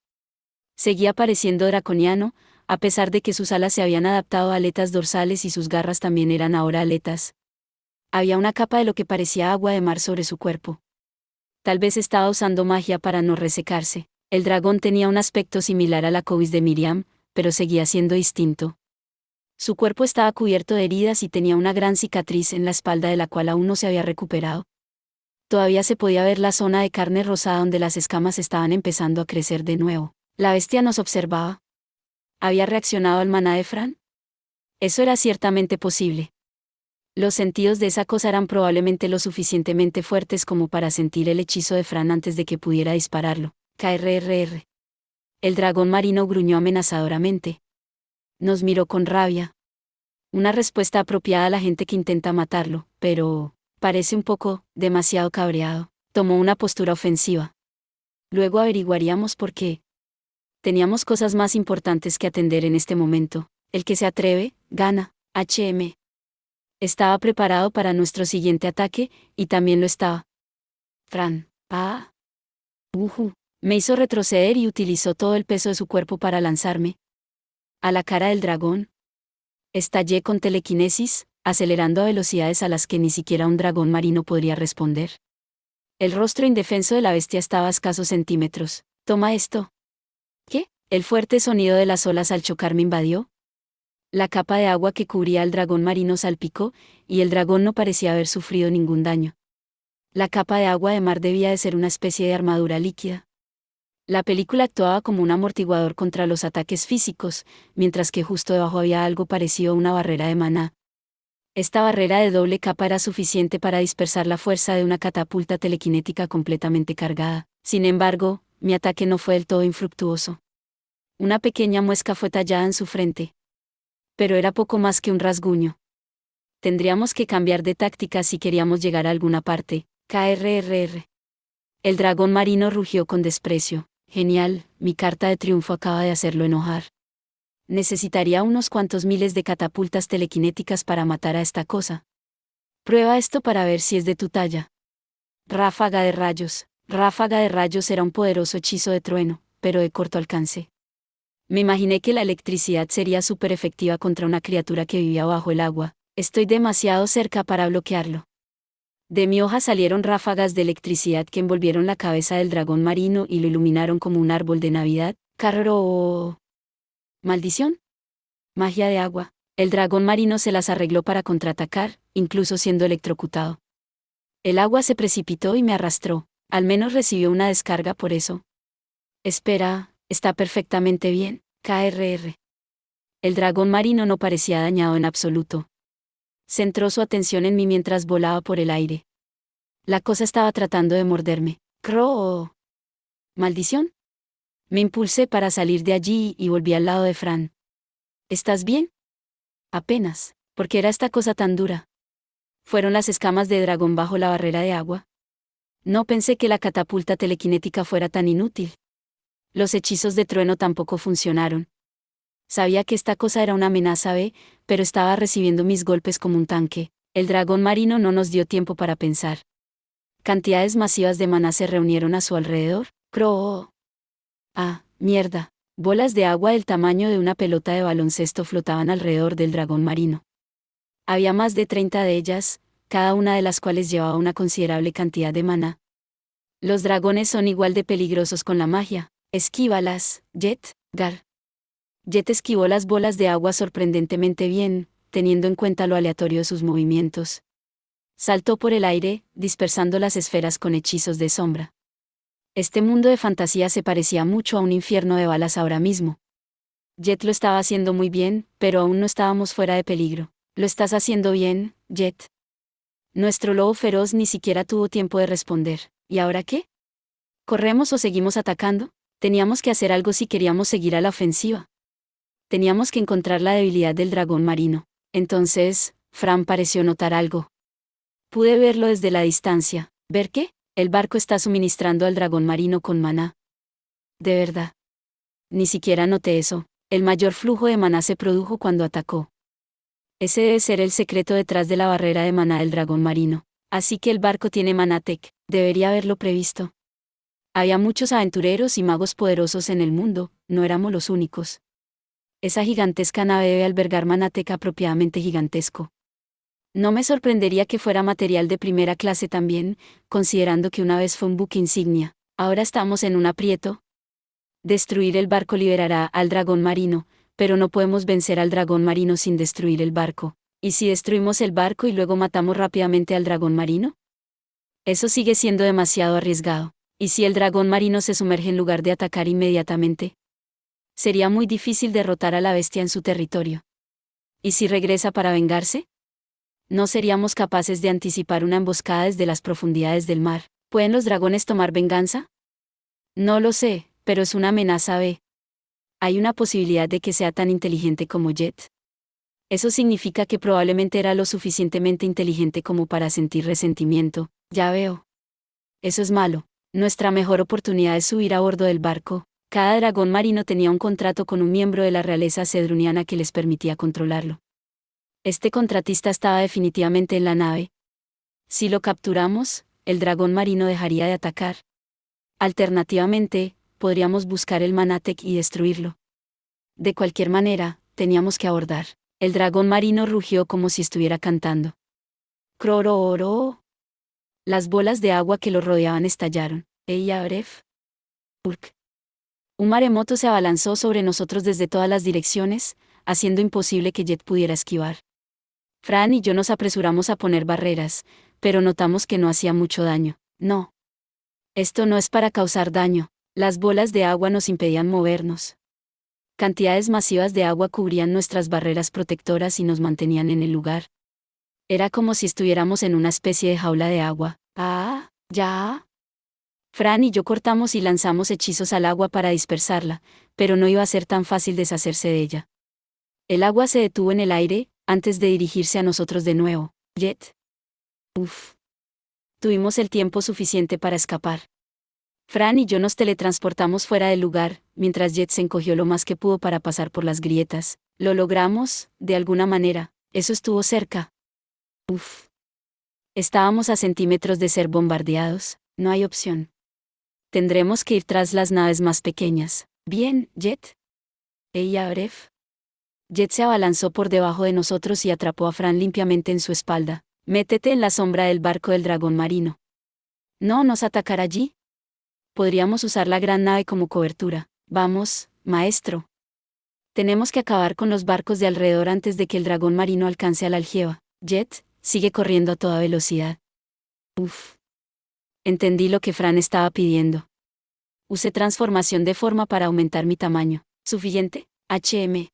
Seguía pareciendo draconiano, a pesar de que sus alas se habían adaptado a aletas dorsales y sus garras también eran ahora aletas. Había una capa de lo que parecía agua de mar sobre su cuerpo. Tal vez estaba usando magia para no resecarse. El dragón tenía un aspecto similar a la Kovis de Miriam, pero seguía siendo distinto. Su cuerpo estaba cubierto de heridas y tenía una gran cicatriz en la espalda de la cual aún no se había recuperado. Todavía se podía ver la zona de carne rosada donde las escamas estaban empezando a crecer de nuevo. La bestia nos observaba. ¿Había reaccionado al maná de Fran? Eso era ciertamente posible. Los sentidos de esa cosa eran probablemente lo suficientemente fuertes como para sentir el hechizo de Fran antes de que pudiera dispararlo. KRRR. El dragón marino gruñó amenazadoramente. Nos miró con rabia. Una respuesta apropiada a la gente que intenta matarlo, pero parece un poco, demasiado cabreado. Tomó una postura ofensiva. Luego averiguaríamos por qué. Teníamos cosas más importantes que atender en este momento. El que se atreve, gana. HM. Estaba preparado para nuestro siguiente ataque, y también lo estaba. Fran. Me hizo retroceder y utilizó todo el peso de su cuerpo para lanzarme a la cara del dragón. Estallé con telequinesis, acelerando a velocidades a las que ni siquiera un dragón marino podría responder. El rostro indefenso de la bestia estaba a escasos centímetros. Toma esto. ¿Qué? El fuerte sonido de las olas al chocar me invadió. La capa de agua que cubría al dragón marino salpicó, y el dragón no parecía haber sufrido ningún daño. La capa de agua de mar debía de ser una especie de armadura líquida. La película actuaba como un amortiguador contra los ataques físicos, mientras que justo debajo había algo parecido a una barrera de maná. Esta barrera de doble capa era suficiente para dispersar la fuerza de una catapulta telequinética completamente cargada. Sin embargo, mi ataque no fue del todo infructuoso. Una pequeña muesca fue tallada en su frente. Pero era poco más que un rasguño. Tendríamos que cambiar de táctica si queríamos llegar a alguna parte. KRRR. El dragón marino rugió con desprecio. Genial, mi carta de triunfo acaba de hacerlo enojar. Necesitaría unos cuantos miles de catapultas telequinéticas para matar a esta cosa. Prueba esto para ver si es de tu talla. Ráfaga de rayos. Ráfaga de rayos era un poderoso hechizo de trueno, pero de corto alcance. Me imaginé que la electricidad sería súper efectiva contra una criatura que vivía bajo el agua. Estoy demasiado cerca para bloquearlo. De mi hoja salieron ráfagas de electricidad que envolvieron la cabeza del dragón marino y lo iluminaron como un árbol de Navidad. Carro. ¿Maldición? Magia de agua. El dragón marino se las arregló para contraatacar, incluso siendo electrocutado. El agua se precipitó y me arrastró. Al menos recibió una descarga por eso. Espera, está perfectamente bien. KRR. El dragón marino no parecía dañado en absoluto. Centró su atención en mí mientras volaba por el aire. La cosa estaba tratando de morderme. ¡Crow! ¿Maldición? Me impulsé para salir de allí y volví al lado de Fran. ¿Estás bien? Apenas. ¿Por qué era esta cosa tan dura? ¿Fueron las escamas de dragón bajo la barrera de agua? No pensé que la catapulta telequinética fuera tan inútil. Los hechizos de trueno tampoco funcionaron. Sabía que esta cosa era una amenaza pero estaba recibiendo mis golpes como un tanque. El dragón marino no nos dio tiempo para pensar. Cantidades masivas de maná se reunieron a su alrededor. ¡Crow! Mierda. Bolas de agua del tamaño de una pelota de baloncesto flotaban alrededor del dragón marino. Había más de 30 de ellas, cada una de las cuales llevaba una considerable cantidad de maná. Los dragones son igual de peligrosos con la magia. Esquívalas, Jet, Gar. Jet esquivó las bolas de agua sorprendentemente bien, teniendo en cuenta lo aleatorio de sus movimientos. Saltó por el aire, dispersando las esferas con hechizos de sombra. Este mundo de fantasía se parecía mucho a un infierno de balas ahora mismo. Jet lo estaba haciendo muy bien, pero aún no estábamos fuera de peligro. Lo estás haciendo bien, Jet. Nuestro lobo feroz ni siquiera tuvo tiempo de responder. ¿Y ahora qué? ¿Corremos o seguimos atacando? Teníamos que hacer algo si queríamos seguir a la ofensiva. Teníamos que encontrar la debilidad del dragón marino. Entonces, Fran pareció notar algo. Pude verlo desde la distancia. ¿Ver qué? El barco está suministrando al dragón marino con maná. De verdad. Ni siquiera noté eso. El mayor flujo de maná se produjo cuando atacó. Ese debe ser el secreto detrás de la barrera de maná del dragón marino. Así que el barco tiene Manatec. Debería haberlo previsto. Había muchos aventureros y magos poderosos en el mundo, no éramos los únicos. Esa gigantesca nave debe albergar Manatec apropiadamente gigantesco. No me sorprendería que fuera material de primera clase también, considerando que una vez fue un buque insignia. Ahora estamos en un aprieto. Destruir el barco liberará al dragón marino, pero no podemos vencer al dragón marino sin destruir el barco. ¿Y si destruimos el barco y luego matamos rápidamente al dragón marino? Eso sigue siendo demasiado arriesgado. ¿Y si el dragón marino se sumerge en lugar de atacar inmediatamente? Sería muy difícil derrotar a la bestia en su territorio. ¿Y si regresa para vengarse? No seríamos capaces de anticipar una emboscada desde las profundidades del mar. ¿Pueden los dragones tomar venganza? No lo sé, pero es una amenaza B. Hay una posibilidad de que sea tan inteligente como Jet. Eso significa que probablemente era lo suficientemente inteligente como para sentir resentimiento. Ya veo. Eso es malo. Nuestra mejor oportunidad es subir a bordo del barco. Cada dragón marino tenía un contrato con un miembro de la realeza cedruniana que les permitía controlarlo. Este contratista estaba definitivamente en la nave. Si lo capturamos, el dragón marino dejaría de atacar. Alternativamente, podríamos buscar el Manatec y destruirlo. De cualquier manera, teníamos que abordar. El dragón marino rugió como si estuviera cantando. Crororo. Las bolas de agua que lo rodeaban estallaron. Ella bref. Urk. Un maremoto se abalanzó sobre nosotros desde todas las direcciones, haciendo imposible que Jet pudiera esquivar. Fran y yo nos apresuramos a poner barreras, pero notamos que no hacía mucho daño. No. Esto no es para causar daño. Las bolas de agua nos impedían movernos. Cantidades masivas de agua cubrían nuestras barreras protectoras y nos mantenían en el lugar. Era como si estuviéramos en una especie de jaula de agua. Ah, ya. Fran y yo cortamos y lanzamos hechizos al agua para dispersarla, pero no iba a ser tan fácil deshacerse de ella. El agua se detuvo en el aire, antes de dirigirse a nosotros de nuevo. Jet. Uf. Tuvimos el tiempo suficiente para escapar. Fran y yo nos teletransportamos fuera del lugar, mientras Jet se encogió lo más que pudo para pasar por las grietas. Lo logramos, de alguna manera. Eso estuvo cerca. Uf. Estábamos a centímetros de ser bombardeados. No hay opción. Tendremos que ir tras las naves más pequeñas. Bien, Jet. Ella bref. Jet se abalanzó por debajo de nosotros y atrapó a Fran limpiamente en su espalda. Métete en la sombra del barco del dragón marino. ¿No nos atacará allí? Podríamos usar la gran nave como cobertura. Vamos, maestro. Tenemos que acabar con los barcos de alrededor antes de que el dragón marino alcance a la aljeba. Jet, sigue corriendo a toda velocidad. Uf. Entendí lo que Fran estaba pidiendo. Usé transformación de forma para aumentar mi tamaño. ¿Suficiente? HM.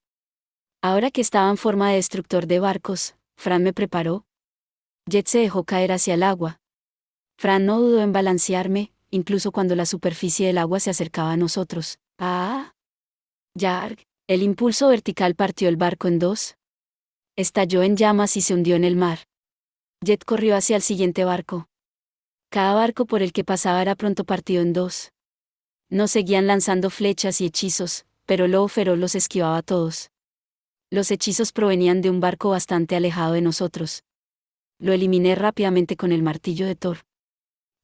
Ahora que estaba en forma de destructor de barcos, Fran me preparó. Jet se dejó caer hacia el agua. Fran no dudó en balancearme, incluso cuando la superficie del agua se acercaba a nosotros. ¡Ah! ¡Yarg! El impulso vertical partió el barco en dos. Estalló en llamas y se hundió en el mar. Jet corrió hacia el siguiente barco. Cada barco por el que pasaba era pronto partido en dos. Nos seguían lanzando flechas y hechizos, pero Lobo Feroz los esquivaba a todos. Los hechizos provenían de un barco bastante alejado de nosotros. Lo eliminé rápidamente con el martillo de Thor.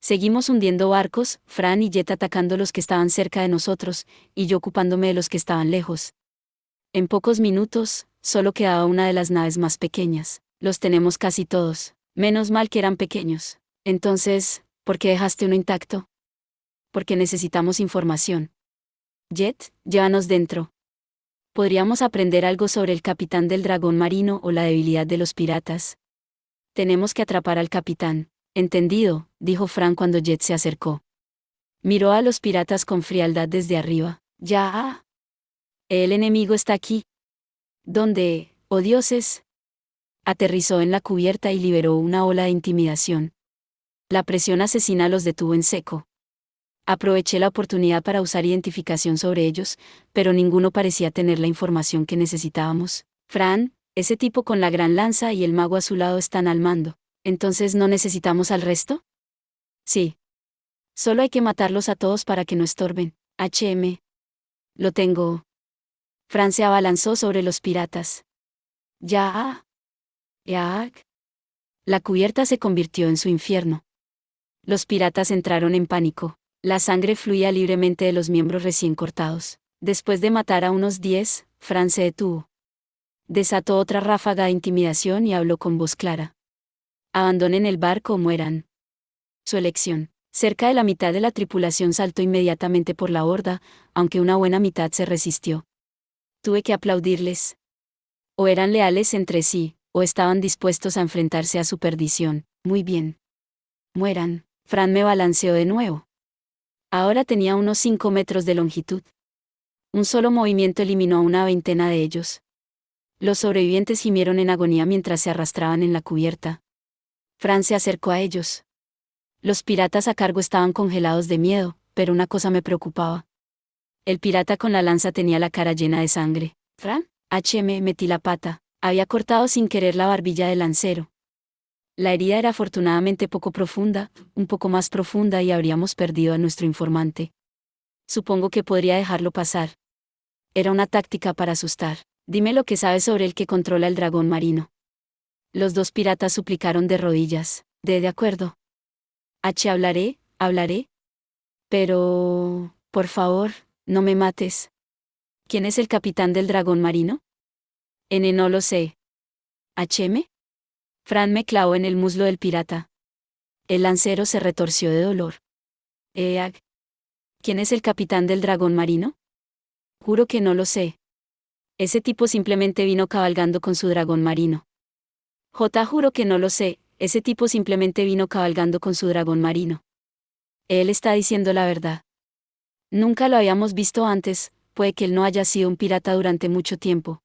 Seguimos hundiendo barcos, Fran y Jet atacando los que estaban cerca de nosotros, y yo ocupándome de los que estaban lejos. En pocos minutos, solo quedaba una de las naves más pequeñas. Los tenemos casi todos. Menos mal que eran pequeños. Entonces, ¿por qué dejaste uno intacto? Porque necesitamos información. Jet, llévanos dentro. Podríamos aprender algo sobre el capitán del dragón marino o la debilidad de los piratas. Tenemos que atrapar al capitán. Entendido, dijo Fran cuando Jet se acercó. Miró a los piratas con frialdad desde arriba. Ya. El enemigo está aquí. ¿Dónde, oh dioses? Aterrizó en la cubierta y liberó una ola de intimidación. La presión asesina los detuvo en seco. Aproveché la oportunidad para usar identificación sobre ellos, pero ninguno parecía tener la información que necesitábamos. Fran, ese tipo con la gran lanza y el mago a su lado están al mando. ¿Entonces no necesitamos al resto? Sí. Solo hay que matarlos a todos para que no estorben. HM. Lo tengo. Fran se abalanzó sobre los piratas. Ya. Ya. La cubierta se convirtió en su infierno. Los piratas entraron en pánico. La sangre fluía libremente de los miembros recién cortados. Después de matar a unos 10, Fran se detuvo. Desató otra ráfaga de intimidación y habló con voz clara. Abandonen el barco o mueran. Su elección. Cerca de la mitad de la tripulación saltó inmediatamente por la borda, aunque una buena mitad se resistió. Tuve que aplaudirles. O eran leales entre sí, o estaban dispuestos a enfrentarse a su perdición. Muy bien. Mueran. Fran me balanceó de nuevo. Ahora tenía unos 5 metros de longitud. Un solo movimiento eliminó a una veintena de ellos. Los sobrevivientes gimieron en agonía mientras se arrastraban en la cubierta. Fran se acercó a ellos. Los piratas a cargo estaban congelados de miedo, pero una cosa me preocupaba. El pirata con la lanza tenía la cara llena de sangre. Fran, metí la pata. Había cortado sin querer la barbilla del lancero. La herida era afortunadamente poco profunda, un poco más profunda y habríamos perdido a nuestro informante. Supongo que podría dejarlo pasar. Era una táctica para asustar. Dime lo que sabes sobre el que controla el dragón marino. Los dos piratas suplicaron de rodillas. De acuerdo. Hablaré. Pero, por favor, no me mates. ¿Quién es el capitán del dragón marino? No lo sé. ¿HM? Fran me clavó en el muslo del pirata. El lancero se retorció de dolor. Eag. ¿Quién es el capitán del dragón marino? Juro que no lo sé. Ese tipo simplemente vino cabalgando con su dragón marino. Juro que no lo sé, ese tipo simplemente vino cabalgando con su dragón marino. Él está diciendo la verdad. Nunca lo habíamos visto antes, puede que él no haya sido un pirata durante mucho tiempo.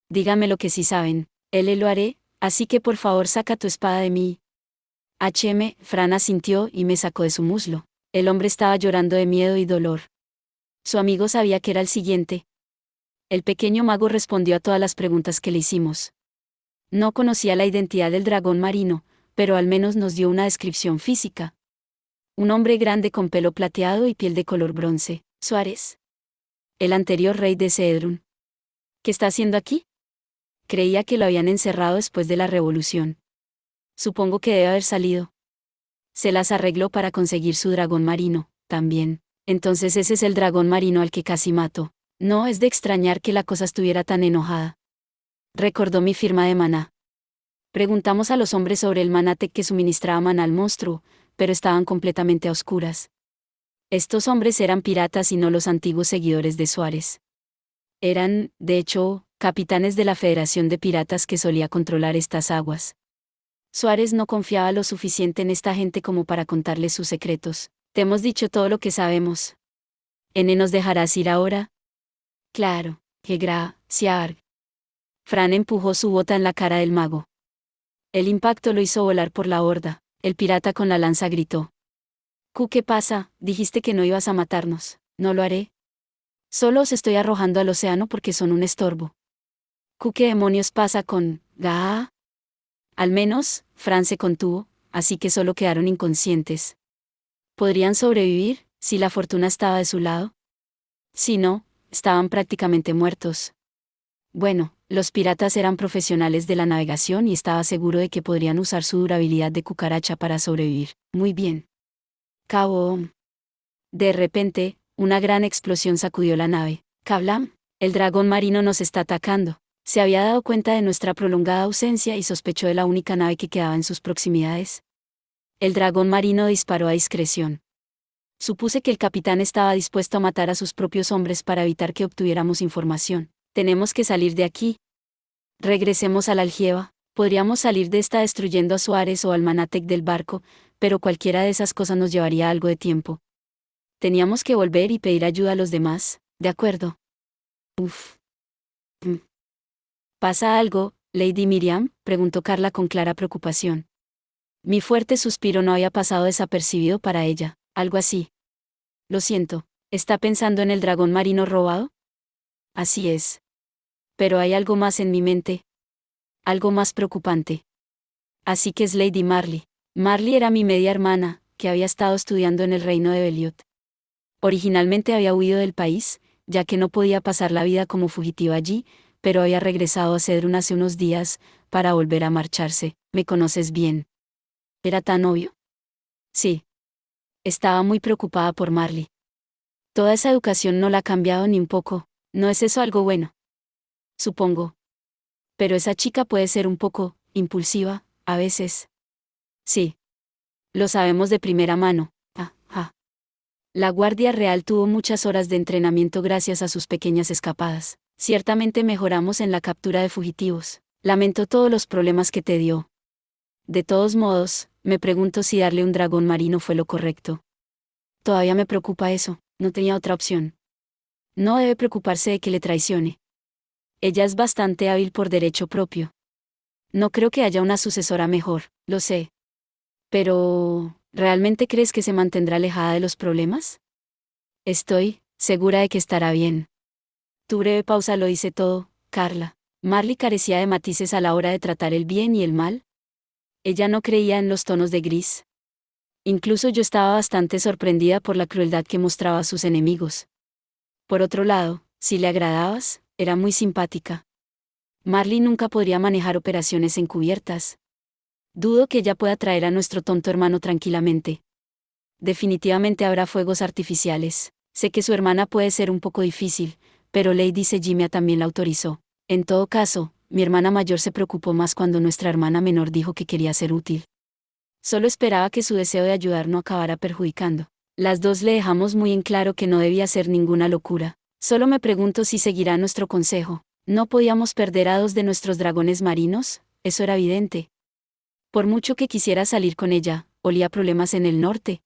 Dígame lo que sí saben, él lo haré, así que por favor saca tu espada de mí. Fran asintió y me sacó de su muslo. El hombre estaba llorando de miedo y dolor. Su amigo sabía que era el siguiente. El pequeño mago respondió a todas las preguntas que le hicimos. No conocía la identidad del dragón marino, pero al menos nos dio una descripción física. Un hombre grande con pelo plateado y piel de color bronce. Suárez. El anterior rey de Cedrún. ¿Qué está haciendo aquí? Creía que lo habían encerrado después de la revolución. Supongo que debe haber salido. Se las arregló para conseguir su dragón marino, también. Entonces ese es el dragón marino al que casi mató. No es de extrañar que la cosa estuviera tan enojada. Recordó mi firma de maná. Preguntamos a los hombres sobre el manatec que suministraba maná al monstruo, pero estaban completamente a oscuras. Estos hombres eran piratas y no los antiguos seguidores de Suárez. Eran, de hecho, capitanes de la Federación de Piratas que solía controlar estas aguas. Suárez no confiaba lo suficiente en esta gente como para contarles sus secretos. Te hemos dicho todo lo que sabemos. ¿Nos dejarás ir ahora? Claro, que gracias. Fran empujó su bota en la cara del mago. El impacto lo hizo volar por la borda. El pirata con la lanza gritó. ¿Qué pasa? Dijiste que no ibas a matarnos. No lo haré. Solo os estoy arrojando al océano porque son un estorbo. ¿Qué demonios pasa con Gaa? Al menos, Fran se contuvo, así que solo quedaron inconscientes. ¿Podrían sobrevivir, si la fortuna estaba de su lado? Si no, estaban prácticamente muertos. Bueno, los piratas eran profesionales de la navegación y estaba seguro de que podrían usar su durabilidad de cucaracha para sobrevivir. Muy bien. Cabo. De repente, una gran explosión sacudió la nave. Kablam, el dragón marino nos está atacando. Se había dado cuenta de nuestra prolongada ausencia y sospechó de la única nave que quedaba en sus proximidades. El dragón marino disparó a discreción. Supuse que el capitán estaba dispuesto a matar a sus propios hombres para evitar que obtuviéramos información. Tenemos que salir de aquí. Regresemos a la aljeba. Podríamos salir de esta destruyendo a Suárez o al manatec del barco, pero cualquiera de esas cosas nos llevaría algo de tiempo. Teníamos que volver y pedir ayuda a los demás, ¿de acuerdo? Uf. ¿Pasa algo, Lady Miriam?, preguntó Carla con clara preocupación. Mi fuerte suspiro no había pasado desapercibido para ella, algo así. Lo siento, ¿está pensando en el dragón marino robado? Así es. Pero hay algo más en mi mente. Algo más preocupante. Así que es Lady Marley. Marley era mi media hermana, que había estado estudiando en el reino de Beliot. Originalmente había huido del país, ya que no podía pasar la vida como fugitiva allí, pero había regresado a Cedrún hace unos días, para volver a marcharse. ¿Me conoces bien? ¿Era tan obvio? Sí. Estaba muy preocupada por Marley. Toda esa educación no la ha cambiado ni un poco, ¿no es eso algo bueno? Supongo. Pero esa chica puede ser un poco impulsiva, a veces. Sí. Lo sabemos de primera mano. Ah, ah. La Guardia Real tuvo muchas horas de entrenamiento gracias a sus pequeñas escapadas. Ciertamente mejoramos en la captura de fugitivos. Lamento todos los problemas que te dio. De todos modos, me pregunto si darle un dragón marino fue lo correcto. Todavía me preocupa eso, no tenía otra opción. No debe preocuparse de que le traicione. Ella es bastante hábil por derecho propio. No creo que haya una sucesora mejor, lo sé. Pero, ¿realmente crees que se mantendrá alejada de los problemas? Estoy segura de que estará bien. Tu breve pausa lo dice todo, Carla. Marley carecía de matices a la hora de tratar el bien y el mal. Ella no creía en los tonos de gris. Incluso yo estaba bastante sorprendida por la crueldad que mostraba a sus enemigos. Por otro lado, si le agradabas, era muy simpática. Marley nunca podría manejar operaciones encubiertas. Dudo que ella pueda traer a nuestro tonto hermano tranquilamente. Definitivamente habrá fuegos artificiales. Sé que su hermana puede ser un poco difícil, pero Lady Sejimia también la autorizó. En todo caso, mi hermana mayor se preocupó más cuando nuestra hermana menor dijo que quería ser útil. Solo esperaba que su deseo de ayudar no acabara perjudicando. Las dos le dejamos muy en claro que no debía hacer ninguna locura. Solo me pregunto si seguirá nuestro consejo. No podíamos perder a dos de nuestros dragones marinos, eso era evidente. Por mucho que quisiera salir con ella, olía problemas en el norte.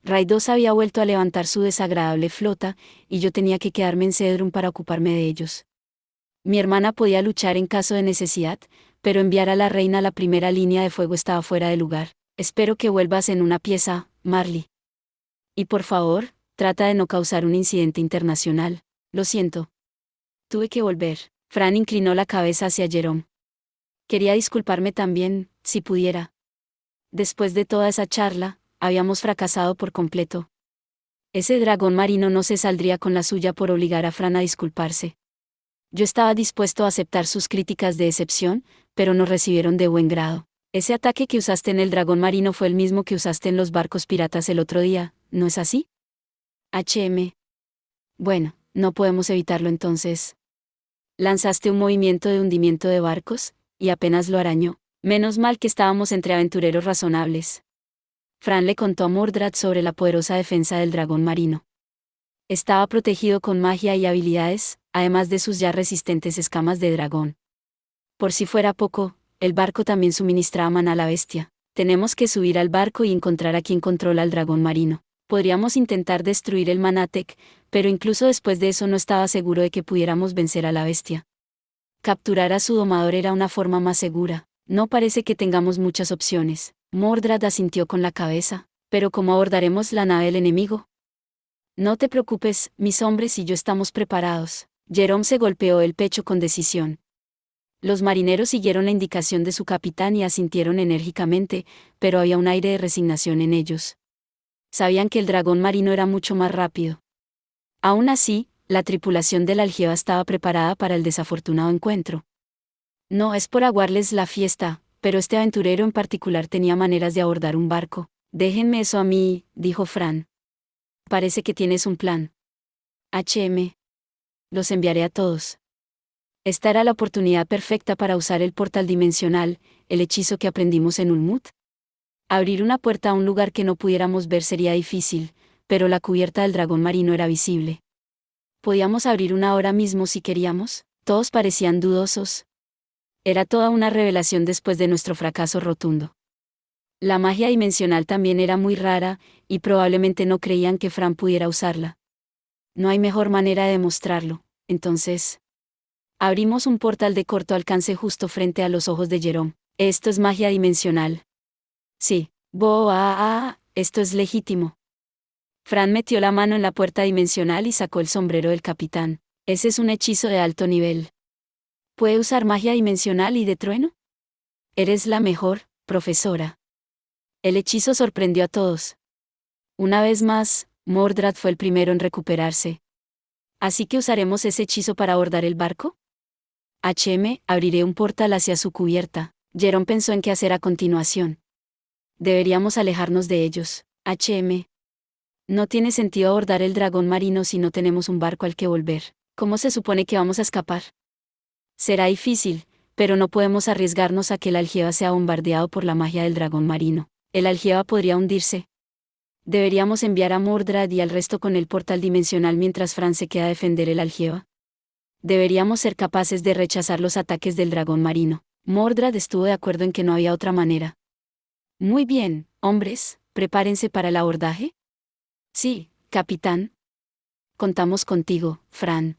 Raidos había vuelto a levantar su desagradable flota, y yo tenía que quedarme en Cedrum para ocuparme de ellos. Mi hermana podía luchar en caso de necesidad, pero enviar a la reina a la primera línea de fuego estaba fuera de lugar. Espero que vuelvas en una pieza, Marley. Y por favor, trata de no causar un incidente internacional. Lo siento. Tuve que volver. Fran inclinó la cabeza hacia Jerome. Quería disculparme también, si pudiera. Después de toda esa charla, habíamos fracasado por completo. Ese dragón marino no se saldría con la suya por obligar a Fran a disculparse. Yo estaba dispuesto a aceptar sus críticas de excepción, pero no recibieron de buen grado. Ese ataque que usaste en el dragón marino fue el mismo que usaste en los barcos piratas el otro día, ¿no es así? Bueno, no podemos evitarlo entonces. Lanzaste un movimiento de hundimiento de barcos, y apenas lo arañó. Menos mal que estábamos entre aventureros razonables. Fran le contó a Mordred sobre la poderosa defensa del dragón marino. Estaba protegido con magia y habilidades, además de sus ya resistentes escamas de dragón. Por si fuera poco, el barco también suministraba maná a la bestia. Tenemos que subir al barco y encontrar a quien controla al dragón marino. Podríamos intentar destruir el Manatec, pero incluso después de eso no estaba seguro de que pudiéramos vencer a la bestia. Capturar a su domador era una forma más segura. No parece que tengamos muchas opciones. Mordred asintió con la cabeza. Pero ¿cómo abordaremos la nave del enemigo? No te preocupes, mis hombres y yo estamos preparados. Jerome se golpeó el pecho con decisión. Los marineros siguieron la indicación de su capitán y asintieron enérgicamente, pero había un aire de resignación en ellos. Sabían que el dragón marino era mucho más rápido. Aún así, la tripulación del Algeo estaba preparada para el desafortunado encuentro. No es por aguarles la fiesta, pero este aventurero en particular tenía maneras de abordar un barco. Déjenme eso a mí, dijo Fran. Parece que tienes un plan. Los enviaré a todos. Esta era la oportunidad perfecta para usar el portal dimensional, el hechizo que aprendimos en Ulmut. Abrir una puerta a un lugar que no pudiéramos ver sería difícil, pero la cubierta del dragón marino era visible. ¿Podíamos abrir una ahora mismo si queríamos? Todos parecían dudosos. Era toda una revelación después de nuestro fracaso rotundo. La magia dimensional también era muy rara, y probablemente no creían que Fran pudiera usarla. No hay mejor manera de demostrarlo, entonces. Abrimos un portal de corto alcance justo frente a los ojos de Jerome. Esto es magia dimensional. Sí, esto es legítimo. Fran metió la mano en la puerta dimensional y sacó el sombrero del capitán. Ese es un hechizo de alto nivel. ¿Puede usar magia dimensional y de trueno? Eres la mejor, profesora. El hechizo sorprendió a todos. Una vez más, Mordred fue el primero en recuperarse. ¿Así que usaremos ese hechizo para abordar el barco? Abriré un portal hacia su cubierta. Jerome pensó en qué hacer a continuación. Deberíamos alejarnos de ellos. No tiene sentido abordar el dragón marino si no tenemos un barco al que volver. ¿Cómo se supone que vamos a escapar? Será difícil, Pero no podemos arriesgarnos a que el Algeba sea bombardeado por la magia del dragón marino. El Algeba podría hundirse. Deberíamos enviar a Mordrad y al resto con el portal dimensional mientras Fran se queda a defender el Algeba. Deberíamos ser capaces de rechazar los ataques del dragón marino. Mordrad estuvo de acuerdo en que no había otra manera. Muy bien, hombres, prepárense para el abordaje. Sí, capitán. Contamos contigo, Fran.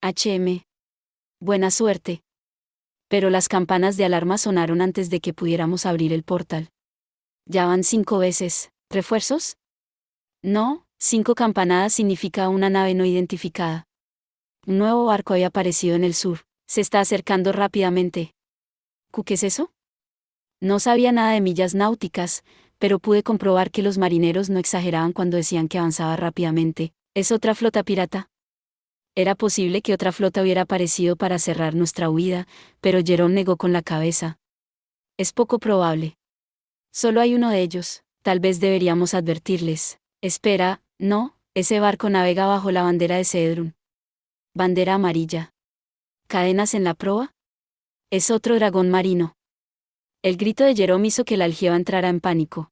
HM. Buena suerte. Pero las campanas de alarma sonaron antes de que pudiéramos abrir el portal. Ya van 5 veces. ¿Refuerzos? No, 5 campanadas significa una nave no identificada. Un nuevo barco había aparecido en el sur. Se está acercando rápidamente. ¿Qué es eso? No sabía nada de millas náuticas, pero pude comprobar que los marineros no exageraban cuando decían que avanzaba rápidamente. ¿Es otra flota pirata? Era posible que otra flota hubiera aparecido para cerrar nuestra huida, pero Jerome negó con la cabeza. Es poco probable. Solo hay uno de ellos, tal vez deberíamos advertirles. Espera, no, ese barco navega bajo la bandera de Cedrun. Bandera amarilla. ¿Cadenas en la proa? Es otro dragón marino. El grito de Jerome hizo que el Algeba entrara en pánico.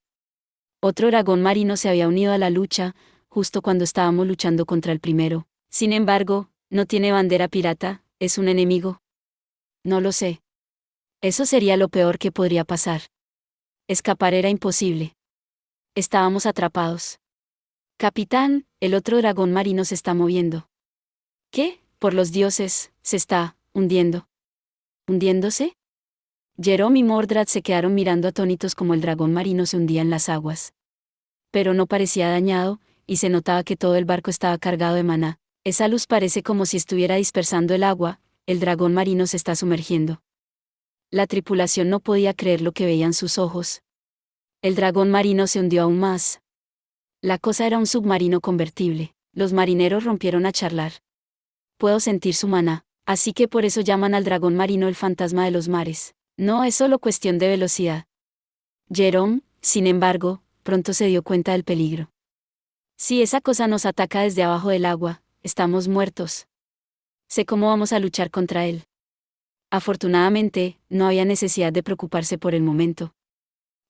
Otro dragón marino se había unido a la lucha, justo cuando estábamos luchando contra el primero. Sin embargo, no tiene bandera pirata, ¿es un enemigo? No lo sé. Eso sería lo peor que podría pasar. Escapar era imposible. Estábamos atrapados. Capitán, el otro dragón marino se está moviendo. ¿Qué? Por los dioses, se está hundiendo. ¿Hundiéndose? Jerome y Mordrad se quedaron mirando atónitos como el dragón marino se hundía en las aguas. Pero no parecía dañado, y se notaba que todo el barco estaba cargado de maná. Esa luz parece como si estuviera dispersando el agua, el dragón marino se está sumergiendo. La tripulación no podía creer lo que veían sus ojos. El dragón marino se hundió aún más. La cosa era un submarino convertible. Los marineros rompieron a charlar. Puedo sentir su maná, así que por eso llaman al dragón marino el fantasma de los mares. No es solo cuestión de velocidad. Jerome, sin embargo, pronto se dio cuenta del peligro. Si esa cosa nos ataca desde abajo del agua, estamos muertos. Sé cómo vamos a luchar contra él. Afortunadamente, no había necesidad de preocuparse por el momento.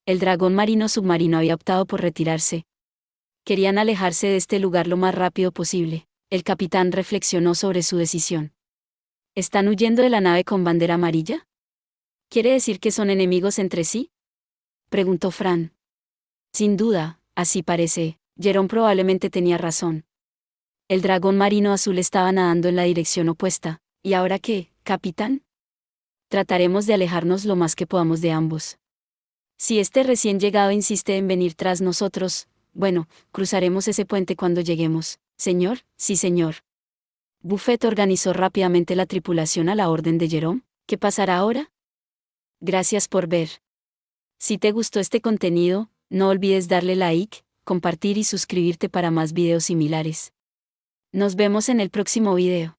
El dragón marino submarino había optado por retirarse. Querían alejarse de este lugar lo más rápido posible. El capitán reflexionó sobre su decisión. ¿Están huyendo de la nave con bandera amarilla? ¿Quiere decir que son enemigos entre sí? Preguntó Fran. Sin duda, así parece. Jerome probablemente tenía razón. El dragón marino azul estaba nadando en la dirección opuesta. ¿Y ahora qué, capitán? Trataremos de alejarnos lo más que podamos de ambos. Si este recién llegado insiste en venir tras nosotros, bueno, cruzaremos ese puente cuando lleguemos. Señor, sí señor. Buffett organizó rápidamente la tripulación a la orden de Jerome. ¿Qué pasará ahora? Gracias por ver. Si te gustó este contenido, no olvides darle like, compartir y suscribirte para más videos similares. Nos vemos en el próximo video.